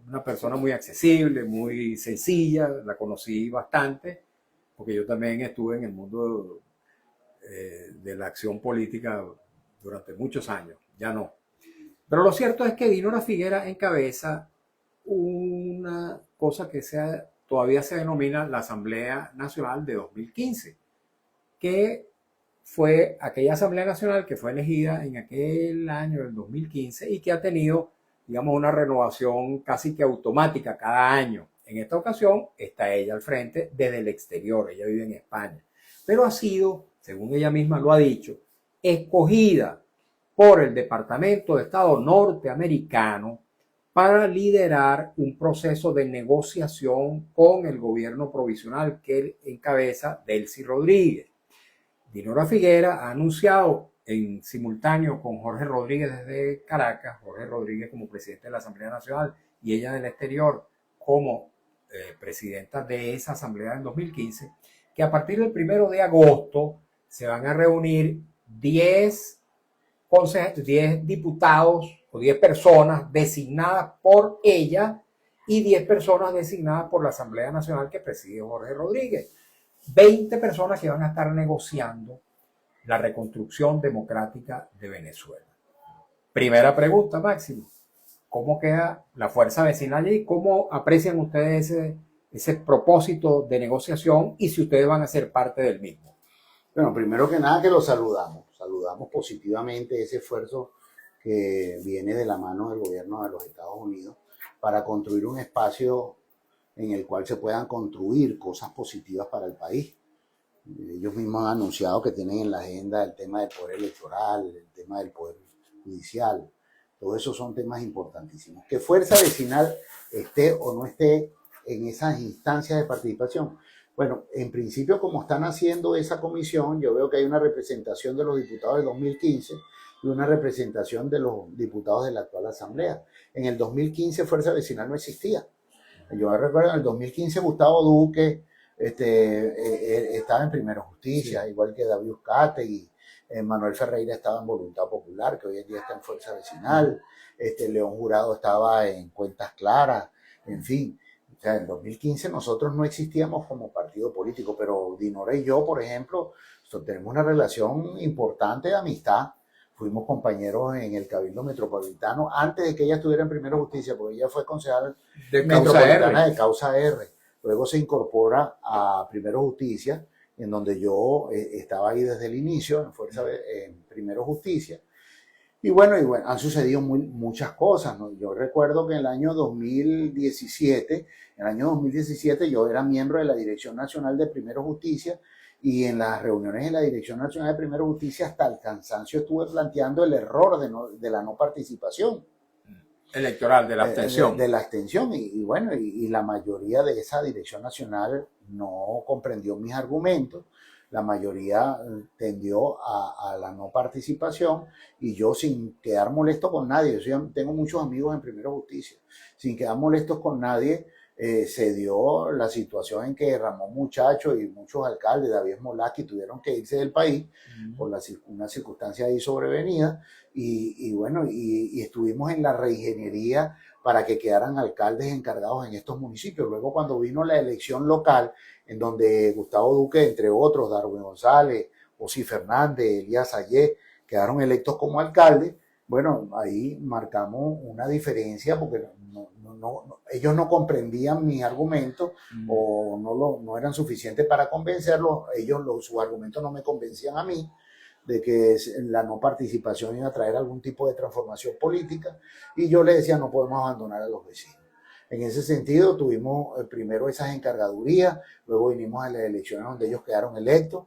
una persona muy accesible, muy sencilla, la conocí bastante, porque yo también estuve en el mundo de la acción política durante muchos años, ya no. Pero lo cierto es que Dinora Figuera encabeza una cosa que todavía se denomina la Asamblea Nacional de 2015, que fue aquella Asamblea Nacional que fue elegida en aquel año del 2015 y que ha tenido, digamos, una renovación casi que automática cada año. En esta ocasión está ella al frente desde el exterior, ella vive en España, pero ha sido, según ella misma lo ha dicho, escogida por el Departamento de Estado norteamericano para liderar un proceso de negociación con el gobierno provisional que encabeza Delcy Rodríguez. Dinora Figuera ha anunciado en simultáneo con Jorge Rodríguez desde Caracas, Jorge Rodríguez como presidente de la Asamblea Nacional y ella del exterior como presidenta de esa asamblea en 2015, que a partir del 1 de agosto se van a reunir 10 diputados o 10 personas designadas por ella y 10 personas designadas por la Asamblea Nacional que preside Jorge Rodríguez. 20 personas que van a estar negociando la reconstrucción democrática de Venezuela. Primera pregunta, Máximo. ¿Cómo queda la fuerza vecinal allí? ¿Cómo aprecian ustedes ese propósito de negociación y si ustedes van a ser parte del mismo. Bueno, primero que nada que lo saludamos positivamente ese esfuerzo que viene de la mano del gobierno de los Estados Unidos para construir un espacio en el cual se puedan construir cosas positivas para el país. Ellos mismos han anunciado que tienen en la agenda el tema del poder electoral, el tema del poder judicial. Todo eso son temas importantísimos. Que Fuerza Vecinal esté o no esté en esas instancias de participación. Bueno, en principio, como están haciendo esa comisión, yo veo que hay una representación de los diputados del 2015 y una representación de los diputados de la actual Asamblea. En el 2015 Fuerza Vecinal no existía. Yo recuerdo en el 2015 Gustavo Duque estaba en Primero Justicia, sí, igual que David Uzcate y Manuel Ferreira estaba en Voluntad Popular, que hoy en día está en Fuerza Vecinal, León Jurado estaba en Cuentas Claras, en fin. O sea, en 2015 nosotros no existíamos como partido político, pero Dinora y yo, por ejemplo, tenemos una relación importante de amistad. Fuimos compañeros en el Cabildo Metropolitano antes de que ella estuviera en Primero Justicia, porque ella fue concejal metropolitana de Causa R. Luego se incorpora a Primero Justicia, en donde yo estaba ahí desde el inicio, en Primero Justicia. Y bueno, han sucedido muchas cosas, ¿no? Yo recuerdo que en el año 2017 yo era miembro de la Dirección Nacional de Primero Justicia y en las reuniones de la Dirección Nacional de Primero Justicia hasta el cansancio estuve planteando el error de la no participación. Electoral, de la abstención. De la abstención y bueno, y la mayoría de esa Dirección Nacional no comprendió mis argumentos. La mayoría tendió a la no participación y yo sin quedar molesto con nadie, yo tengo muchos amigos en Primero Justicia, sin quedar molestos con nadie, se dio la situación en que Ramón Muchacho y muchos alcaldes, David Smolaki, tuvieron que irse del país por una circunstancia ahí sobrevenida y bueno, y estuvimos en la reingeniería para que quedaran alcaldes encargados en estos municipios. Luego cuando vino la elección local, en donde Gustavo Duque, entre otros, Darwin González, Osi Fernández, Elías Ayé, quedaron electos como alcaldes, bueno, ahí marcamos una diferencia porque ellos no comprendían mis argumentos o no eran suficientes para convencerlos, sus argumentos no me convencían a mí de que la no participación iba a traer algún tipo de transformación política y yo les decía no podemos abandonar a los vecinos. En ese sentido tuvimos primero esas encargadurías, luego vinimos a las elecciones donde ellos quedaron electos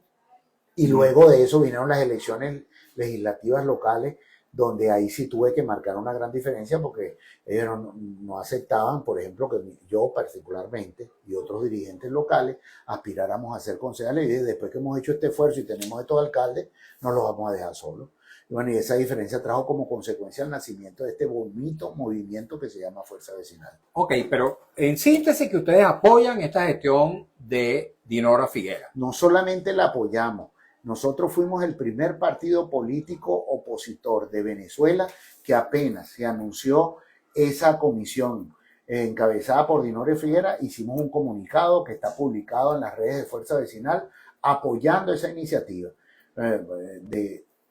y luego de eso vinieron las elecciones legislativas locales donde ahí sí tuve que marcar una gran diferencia porque ellos no aceptaban, por ejemplo, que yo particularmente y otros dirigentes locales aspiráramos a ser concejales y después que hemos hecho este esfuerzo y tenemos estos alcaldes, no los vamos a dejar solos. Y bueno, y esa diferencia trajo como consecuencia el nacimiento de este bonito movimiento que se llama Fuerza Vecinal. Ok, pero en síntesis que ustedes apoyan esta gestión de Dinora Figuera. No solamente la apoyamos, nosotros fuimos el primer partido político opositor de Venezuela que apenas se anunció esa comisión encabezada por Dinora Figuera, hicimos un comunicado que está publicado en las redes de Fuerza Vecinal apoyando esa iniciativa.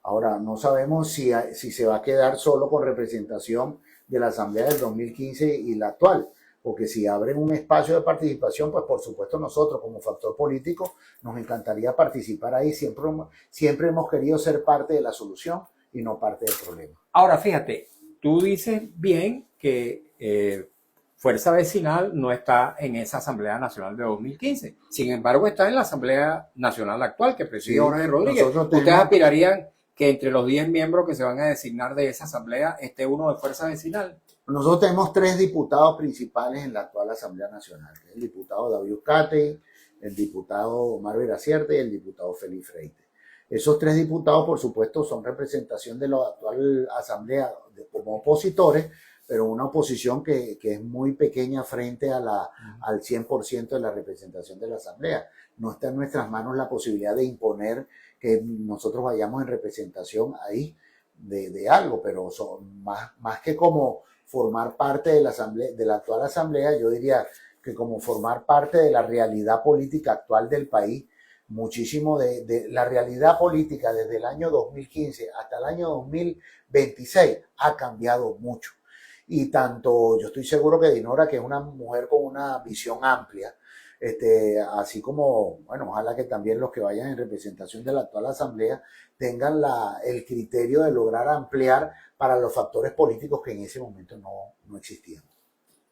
Ahora, no sabemos si se va a quedar solo con representación de la Asamblea del 2015 y la actual, porque si abren un espacio de participación, pues por supuesto nosotros como factor político nos encantaría participar ahí. Siempre hemos querido ser parte de la solución y no parte del problema. Ahora, fíjate, tú dices bien que Fuerza Vecinal no está en esa Asamblea Nacional de 2015. Sin embargo, está en la Asamblea Nacional actual que preside Jorge Rodríguez. ¿Ustedes aspirarían que entre los 10 miembros que se van a designar de esa asamblea esté uno de Fuerza Vecinal? Nosotros tenemos 3 diputados principales en la actual Asamblea Nacional, que es el diputado David Uzcate, el diputado Omar Veracierte y el diputado Félix Freite. Esos 3 diputados, por supuesto, son representación de la actual Asamblea como opositores, pero una oposición que es muy pequeña frente a al 100% de la representación de la Asamblea. No está en nuestras manos la posibilidad de imponer que nosotros vayamos en representación ahí de algo, pero más que como formar parte de la asamblea, de la actual asamblea, yo diría que como formar parte de la realidad política actual del país, muchísimo de la realidad política desde el año 2015 hasta el año 2026 ha cambiado mucho. Y tanto yo estoy seguro que Dinora, que es una mujer con una visión amplia, así como, bueno, ojalá que también los que vayan en representación de la actual asamblea tengan el criterio de lograr ampliar para los factores políticos que en ese momento no existían.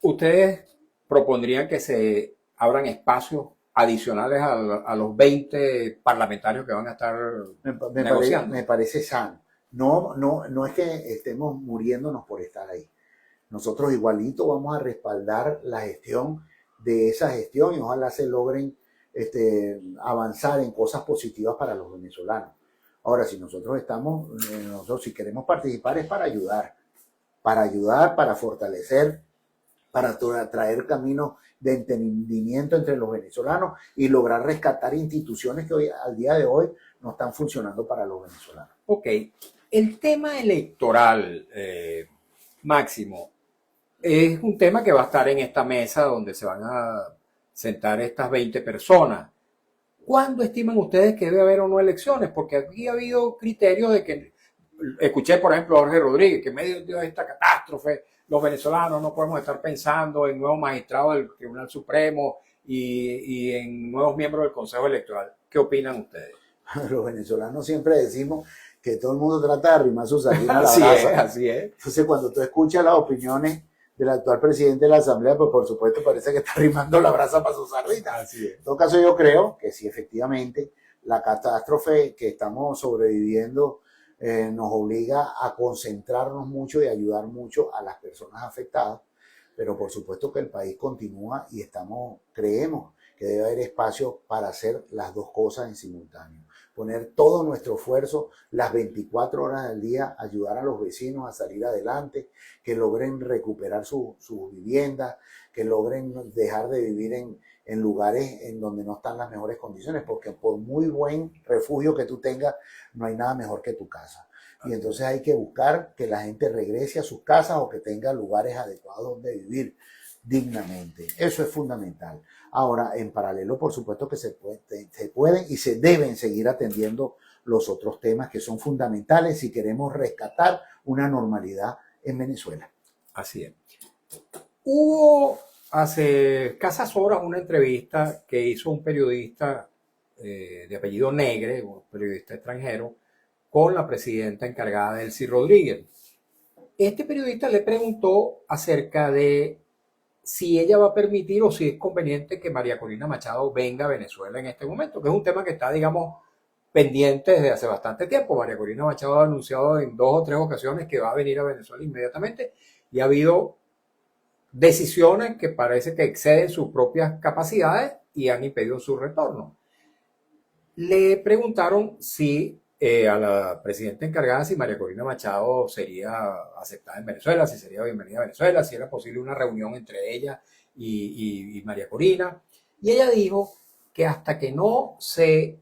¿Ustedes propondrían que se abran espacios adicionales a los 20 parlamentarios que van a estar negociando? Me parece sano. No es que estemos muriéndonos por estar ahí. Nosotros igualito vamos a respaldar la gestión de esa gestión y ojalá se logren avanzar en cosas positivas para los venezolanos. Ahora, si nosotros si queremos participar es para ayudar, para fortalecer, para traer caminos de entendimiento entre los venezolanos y lograr rescatar instituciones que al día de hoy no están funcionando para los venezolanos. Ok, el tema electoral, Máximo, es un tema que va a estar en esta mesa donde se van a sentar estas 20 personas. ¿Cuándo estiman ustedes que debe haber o no elecciones? Porque aquí ha habido criterios de que, escuché por ejemplo a Jorge Rodríguez, que en medio de esta catástrofe los venezolanos no podemos estar pensando en nuevos magistrados del Tribunal Supremo y en nuevos miembros del Consejo Electoral. ¿Qué opinan ustedes? Los venezolanos siempre decimos que todo el mundo trata de arrimar su sardina a la brasa. Así es. Entonces, cuando tú escuchas las opiniones del actual presidente de la Asamblea, pues por supuesto parece que está arrimando la brasa para su sardina. Así es. En todo caso, yo creo que sí, efectivamente, la catástrofe que estamos sobreviviendo nos obliga a concentrarnos mucho y ayudar mucho a las personas afectadas, pero por supuesto que el país continúa y creemos que debe haber espacio para hacer las dos cosas en simultáneo. Poner todo nuestro esfuerzo las 24 horas del día, ayudar a los vecinos a salir adelante, que logren recuperar su vivienda, que logren dejar de vivir en lugares en donde no están las mejores condiciones, porque por muy buen refugio que tú tengas, no hay nada mejor que tu casa. Y entonces hay que buscar que la gente regrese a sus casas o que tenga lugares adecuados donde vivir dignamente. Eso es fundamental. Ahora, en paralelo, por supuesto que se pueden y se deben seguir atendiendo los otros temas que son fundamentales si queremos rescatar una normalidad en Venezuela. Así es. Hubo hace escasas horas una entrevista que hizo un periodista de apellido Negre, un periodista extranjero, con la presidenta encargada, Delcy Rodríguez. Este periodista le preguntó acerca de si ella va a permitir o si es conveniente que María Corina Machado venga a Venezuela en este momento, que es un tema que está, digamos, pendiente desde hace bastante tiempo. María Corina Machado ha anunciado en 2 o 3 ocasiones que va a venir a Venezuela inmediatamente y ha habido decisiones que parece que exceden sus propias capacidades y han impedido su retorno. Le preguntaron si a la presidenta encargada si María Corina Machado sería aceptada en Venezuela, si sería bienvenida a Venezuela, si era posible una reunión entre ella y María Corina. Y ella dijo que hasta que no se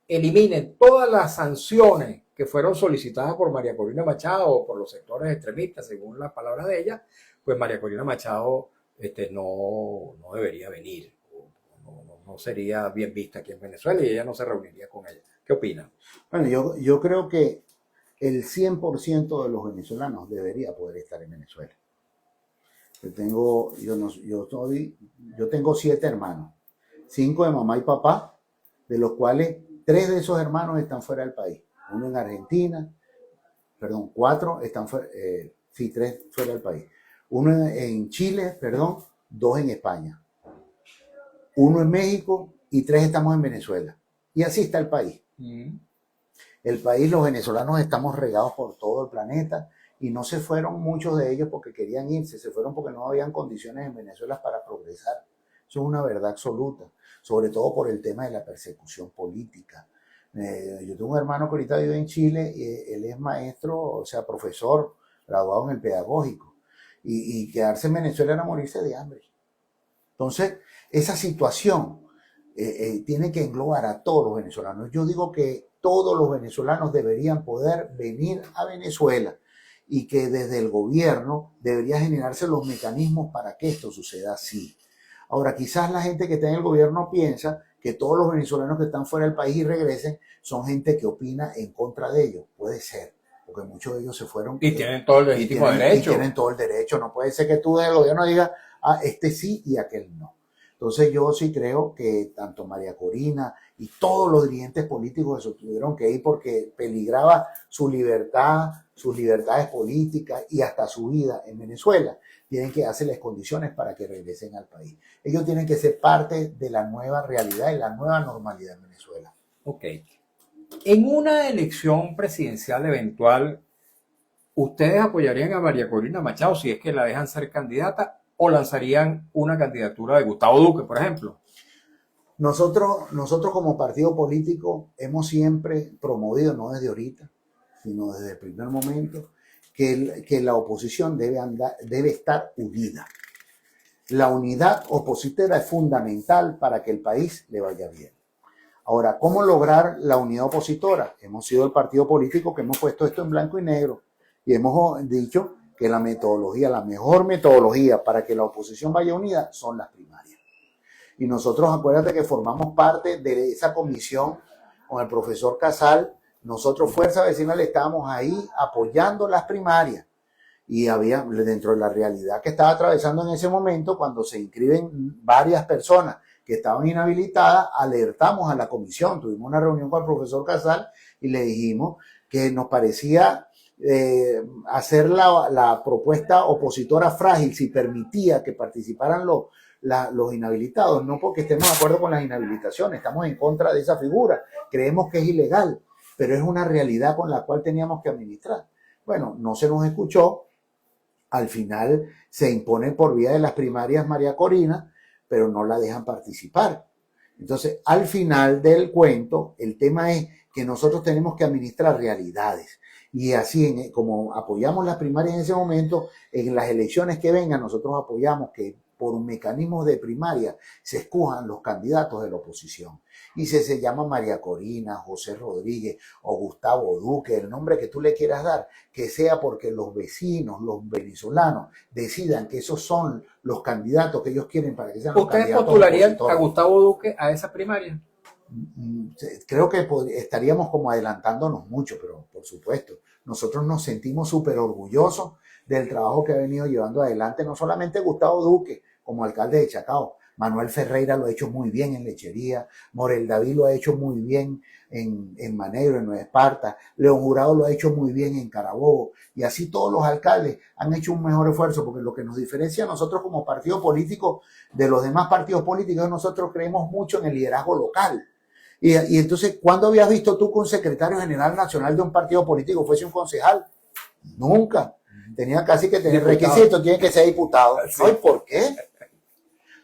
eliminen todas las sanciones que fueron solicitadas por María Corina Machado o por los sectores extremistas, según las palabras de ella, pues María Corina Machado no debería venir, no sería bien vista aquí en Venezuela y ella no se reuniría con ella. ¿Qué opinan? Bueno, yo creo que el 100% de los venezolanos debería poder estar en Venezuela. Yo tengo 7 hermanos, 5 de mamá y papá, de los cuales 3 de esos hermanos están fuera del país. Uno en Argentina, 4 están fuera, 3 fuera del país. Uno en Chile, 2 en España. 1 en México y 3 estamos en Venezuela. Y así está el país. El país, los venezolanos estamos regados por todo el planeta y no se fueron muchos de ellos porque querían irse, se fueron porque no habían condiciones en Venezuela para progresar. Eso es una verdad absoluta, sobre todo por el tema de la persecución política. Yo tengo un hermano que ahorita vive en Chile y él es maestro, o sea, profesor, graduado en el pedagógico. Y quedarse en Venezuela era morirse de hambre. Entonces, esa situación tiene que englobar a todos los venezolanos. Yo digo que todos los venezolanos deberían poder venir a Venezuela y que desde el gobierno debería generarse los mecanismos para que esto suceda así. Ahora, quizás la gente que está en el gobierno piensa que todos los venezolanos que están fuera del país y regresen son gente que opina en contra de ellos. Puede ser, porque muchos de ellos se fueron. Y tienen todo el legítimo derecho. Y tienen todo el derecho. No puede ser que tú desde el gobierno digas, este sí y aquel no. Entonces yo sí creo que tanto María Corina y todos los dirigentes políticos se tuvieron que ir porque peligraba su libertad, sus libertades políticas y hasta su vida en Venezuela. Tienen que hacerles condiciones para que regresen al país. Ellos tienen que ser parte de la nueva realidad y la nueva normalidad en Venezuela. Ok. En una elección presidencial eventual, ¿ustedes apoyarían a María Corina Machado si es que la dejan ser candidata o lanzarían una candidatura de Gustavo Duque, por ejemplo? Nosotros como partido político hemos siempre promovido, no desde ahorita, sino desde el primer momento, que la oposición debe estar unida. La unidad opositora es fundamental para que el país le vaya bien. Ahora, ¿cómo lograr la unidad opositora? Hemos sido el partido político que hemos puesto esto en blanco y negro y hemos dicho que la mejor metodología para que la oposición vaya unida son las primarias. Y nosotros, acuérdate que formamos parte de esa comisión con el profesor Casal. Nosotros, Fuerza Vecinal, estábamos ahí apoyando las primarias. Y había, dentro de la realidad que estaba atravesando en ese momento, cuando se inscriben varias personas que estaban inhabilitadas, alertamos a la comisión. Tuvimos una reunión con el profesor Casal y le dijimos que nos parecía hacer la propuesta opositora frágil si permitía que participaran los inhabilitados, no porque estemos de acuerdo con las inhabilitaciones, estamos en contra de esa figura, creemos que es ilegal, pero es una realidad con la cual teníamos que administrar. Bueno, no se nos escuchó, al final se impone por vía de las primarias María Corina, pero no la dejan participar. Entonces, al final del cuento, el tema es que nosotros tenemos que administrar realidades. Y así, como apoyamos las primarias en ese momento, en las elecciones que vengan, nosotros apoyamos que por un mecanismo de primaria se escojan los candidatos de la oposición. Y si se llama María Corina, José Rodríguez o Gustavo Duque, el nombre que tú le quieras dar, que sea porque los vecinos, los venezolanos, decidan que esos son los candidatos que ellos quieren para que sean los ¿Ustedes candidatos postularían opositores. a Gustavo Duque a esa primaria? Creo que estaríamos como adelantándonos mucho, pero por supuesto, nosotros nos sentimos súper orgullosos del trabajo que ha venido llevando adelante no solamente Gustavo Duque como alcalde de Chacao, Manuel Ferreira lo ha hecho muy bien en Lechería, Morel David lo ha hecho muy bien en Manegro, en Nueva Esparta, León Jurado lo ha hecho muy bien en Carabobo, y así todos los alcaldes han hecho un mejor esfuerzo, porque lo que nos diferencia a nosotros como partido político de los demás partidos políticos es nosotros creemos mucho en el liderazgo local. Y entonces, ¿cuándo habías visto tú que un secretario general nacional de un partido político fuese un concejal? Nunca. Tenía casi que tener requisitos, tiene que ser diputado. Sí. ¿No? ¿Y por qué?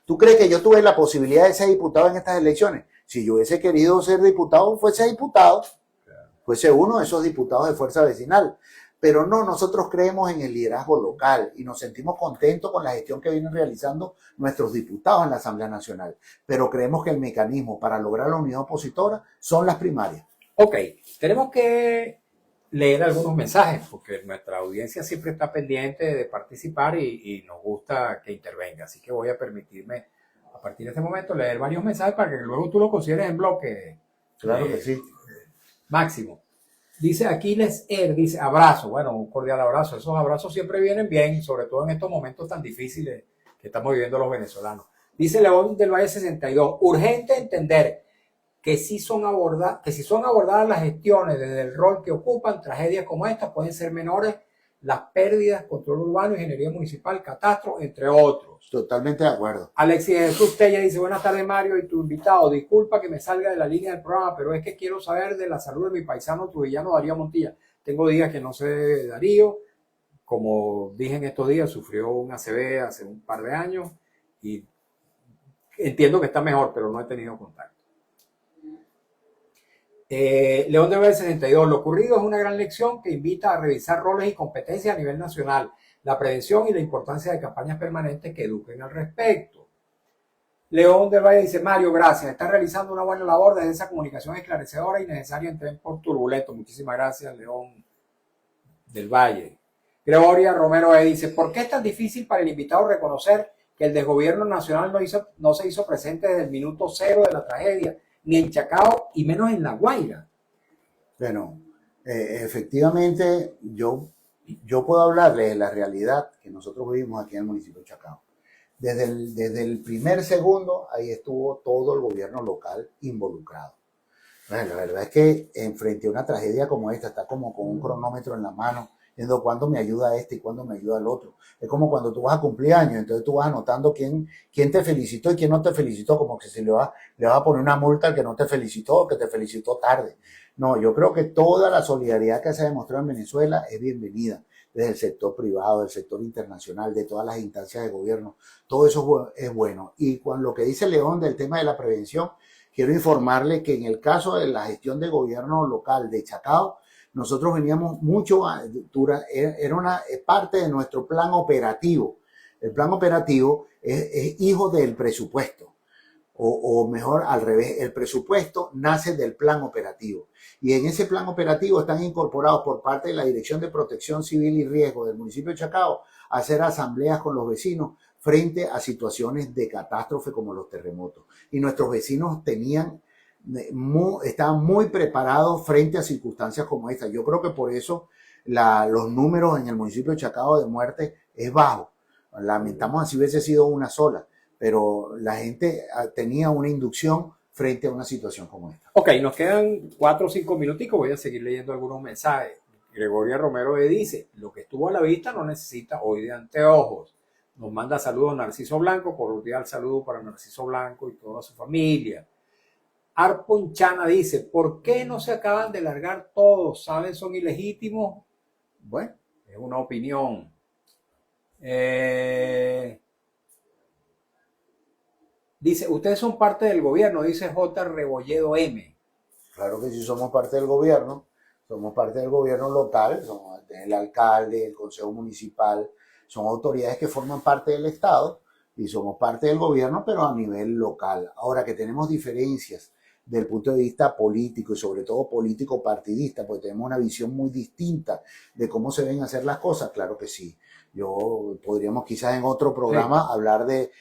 ¿Tú crees que yo tuve la posibilidad de ser diputado en estas elecciones? Si yo hubiese querido ser diputado, fuese diputado. Fuese uno de esos diputados de Fuerza Vecinal. Pero no, nosotros creemos en el liderazgo local y nos sentimos contentos con la gestión que vienen realizando nuestros diputados en la Asamblea Nacional. Pero creemos que el mecanismo para lograr la unidad opositora son las primarias. Ok, tenemos que leer algunos mensajes porque nuestra audiencia siempre está pendiente de participar y nos gusta que intervenga. Así que voy a permitirme a partir de este momento leer varios mensajes para que luego tú lo consideres en bloque. Claro que sí. Máximo. Dice Aquiles dice abrazo, bueno, un cordial abrazo. Esos abrazos siempre vienen bien, sobre todo en estos momentos tan difíciles que estamos viviendo los venezolanos. Dice León del Valle 62, urgente entender que si son abordadas las gestiones desde el rol que ocupan, tragedias como estas pueden ser menores, las pérdidas, control urbano, ingeniería municipal, catastro, entre otros. Totalmente de acuerdo. Alexis Jesús Tella dice, buenas tardes Mario y tu invitado, disculpa que me salga de la línea del programa, pero es que quiero saber de la salud de mi paisano trujillano Darío Montilla. Tengo días que no sé de Darío, como dije en estos días, sufrió un ACV hace un par de años y entiendo que está mejor, pero no he tenido contacto. León de Valle 62, lo ocurrido es una gran lección que invita a revisar roles y competencias a nivel nacional, la prevención y la importancia de campañas permanentes que eduquen al respecto. León del Valle dice, Mario, gracias, está realizando una buena labor desde esa comunicación esclarecedora y necesaria en tiempos turbulentos. Muchísimas gracias, León del Valle. Gregoria Romero dice, ¿por qué es tan difícil para el invitado reconocer que el desgobierno nacional no se hizo presente desde el minuto cero de la tragedia, ni en Chacao y menos en La Guaira? Bueno, efectivamente yo puedo hablarles de la realidad que nosotros vivimos aquí en el municipio de Chacao. Desde el primer segundo, ahí estuvo todo el gobierno local involucrado. Bueno, la verdad es que frente a una tragedia como esta, está como con un cronómetro en la mano, viendo cuándo me ayuda este y cuándo me ayuda el otro. Es como cuando tú vas a cumplir años, entonces tú vas anotando quién te felicitó y quién no te felicitó, como que le vas a poner una multa al que no te felicitó o que te felicitó tarde. No, yo creo que toda la solidaridad que se ha demostrado en Venezuela es bienvenida, desde el sector privado, del sector internacional, de todas las instancias de gobierno. Todo eso es bueno. Y con lo que dice León del tema de la prevención, quiero informarle que en el caso de la gestión de gobierno local de Chacao, nosotros veníamos mucho, era una parte de nuestro plan operativo. El plan operativo es hijo del presupuesto, o mejor al revés, el presupuesto nace del plan operativo. Y en ese plan operativo están incorporados por parte de la Dirección de Protección Civil y Riesgo del municipio de Chacao hacer asambleas con los vecinos frente a situaciones de catástrofe como los terremotos. Y nuestros vecinos estaban muy preparados frente a circunstancias como esta. Yo creo que por eso los números en el municipio de Chacao de muerte es bajo. Lamentamos así hubiese sido una sola, pero la gente tenía una inducción frente a una situación como esta. Ok, nos quedan 4 o 5 minuticos, voy a seguir leyendo algunos mensajes. Gregoria Romero le dice, lo que estuvo a la vista no necesita hoy de anteojos. Nos manda saludos Narciso Blanco, cordial saludo para Narciso Blanco y toda su familia. Arponchana dice, ¿por qué no se acaban de largar todos? ¿Saben? Son ilegítimos. Bueno, es una opinión. Dice, ustedes son parte del gobierno, dice J. Rebolledo M. Claro que sí somos parte del gobierno local, somos el alcalde, el consejo municipal, son autoridades que forman parte del Estado y somos parte del gobierno, pero a nivel local. Ahora que tenemos diferencias del punto de vista político y sobre todo político partidista, porque tenemos una visión muy distinta de cómo se deben hacer las cosas, claro que sí. Podríamos quizás en otro programa hablar de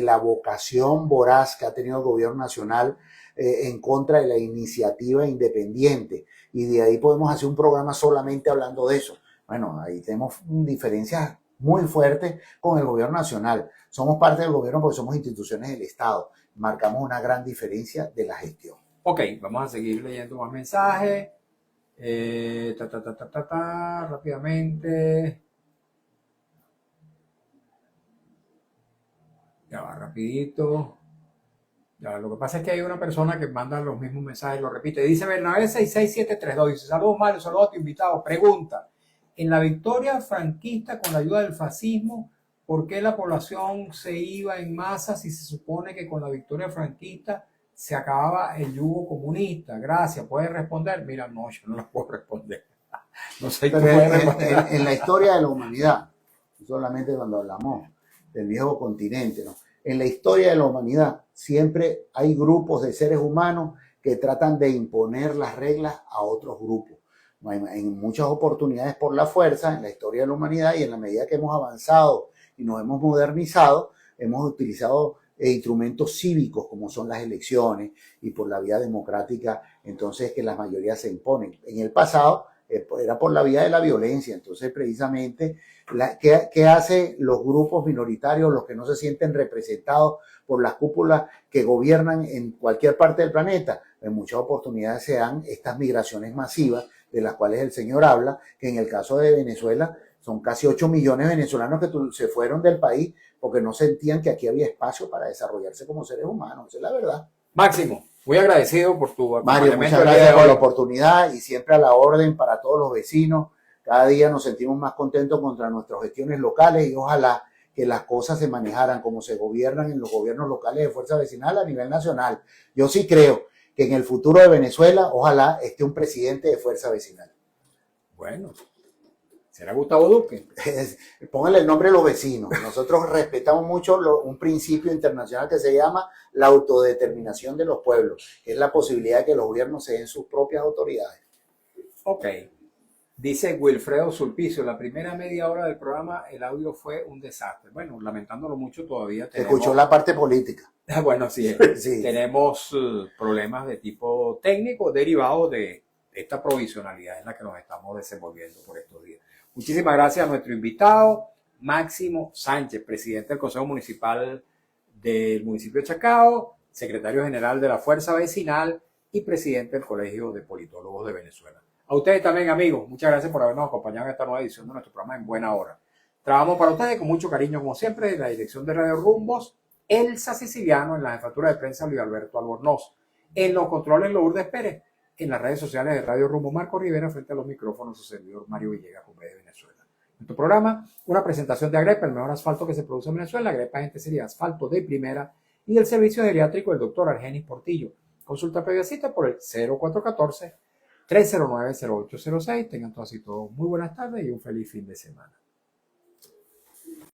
la vocación voraz que ha tenido el gobierno nacional en contra de la iniciativa independiente, y de ahí podemos hacer un programa solamente hablando de eso. Bueno, ahí tenemos diferencias muy fuertes con el gobierno nacional. Somos parte del gobierno porque somos instituciones del Estado. Marcamos una gran diferencia de la gestión. Ok, vamos a seguir leyendo más mensajes. Rápidamente. Ya va, rapidito. Ya, lo que pasa es que hay una persona que manda los mismos mensajes, lo repite. Dice Bernabé 66732, dice, saludos Mario, saludos a tu invitado. Pregunta, en la victoria franquista con la ayuda del fascismo, ¿por qué la población se iba en masa si se supone que con la victoria franquista se acababa el yugo comunista? Gracias, ¿puedes responder? Mira, no, yo no la puedo responder. No sé qué puede responder. En la historia de la humanidad, solamente cuando hablamos del viejo continente, ¿no? En la historia de la humanidad siempre hay grupos de seres humanos que tratan de imponer las reglas a otros grupos. En muchas oportunidades por la fuerza en la historia de la humanidad, y en la medida que hemos avanzado y nos hemos modernizado, hemos utilizado instrumentos cívicos como son las elecciones, y por la vía democrática entonces que las mayorías se imponen. En el pasado era por la vía de la violencia. Entonces precisamente ¿qué hacen los grupos minoritarios, los que no se sienten representados por las cúpulas que gobiernan en cualquier parte del planeta? En muchas oportunidades se dan estas migraciones masivas de las cuales el señor habla, que en el caso de Venezuela son casi 8 millones de venezolanos que se fueron del país porque no sentían que aquí había espacio para desarrollarse como seres humanos. Esa es la verdad. Máximo, muy agradecido por tu Mario, muchas gracias por la oportunidad y siempre a la orden para todos los vecinos. Cada día nos sentimos más contentos contra nuestras gestiones locales, y ojalá que las cosas se manejaran como se gobiernan en los gobiernos locales de Fuerza Vecinal a nivel nacional. Yo sí creo que en el futuro de Venezuela, ojalá esté un presidente de Fuerza Vecinal. Bueno, ¿será Gustavo Duque? Pónganle el nombre de los vecinos. Nosotros respetamos mucho un principio internacional que se llama la autodeterminación de los pueblos, que es la posibilidad de que los gobiernos se den sus propias autoridades. Ok. Dice Wilfredo Sulpicio, la primera media hora del programa el audio fue un desastre. Bueno, lamentándolo mucho todavía tenemos... Escuchó la parte política. Bueno, sí, sí. Tenemos problemas de tipo técnico derivados de esta provisionalidad en la que nos estamos desenvolviendo por estos días. Muchísimas gracias a nuestro invitado. Máximo Sánchez, presidente del Consejo Municipal del municipio de Chacao, secretario general de la Fuerza Vecinal y presidente del Colegio de Politólogos de Venezuela. A ustedes también, amigos, muchas gracias por habernos acompañado en esta nueva edición de nuestro programa En Buena Hora. Trabajamos para ustedes con mucho cariño, como siempre, en la dirección de Radio Rumbos, Elsa Siciliano, en la jefatura de prensa Luis Alberto Albornoz, en los controles Lourdes Pérez, en las redes sociales de Radio Rumbo Marco Rivera, frente a los micrófonos su servidor Mario Villegas, con B de Venezuela. En tu programa, una presentación de Agrepa, el mejor asfalto que se produce en Venezuela. Agrepa Gente sería asfalto de primera, y del servicio geriátrico del doctor Argenis Portillo. Consulta previa cita por el 0414-309-0806. Tengan todas y todos muy buenas tardes y un feliz fin de semana.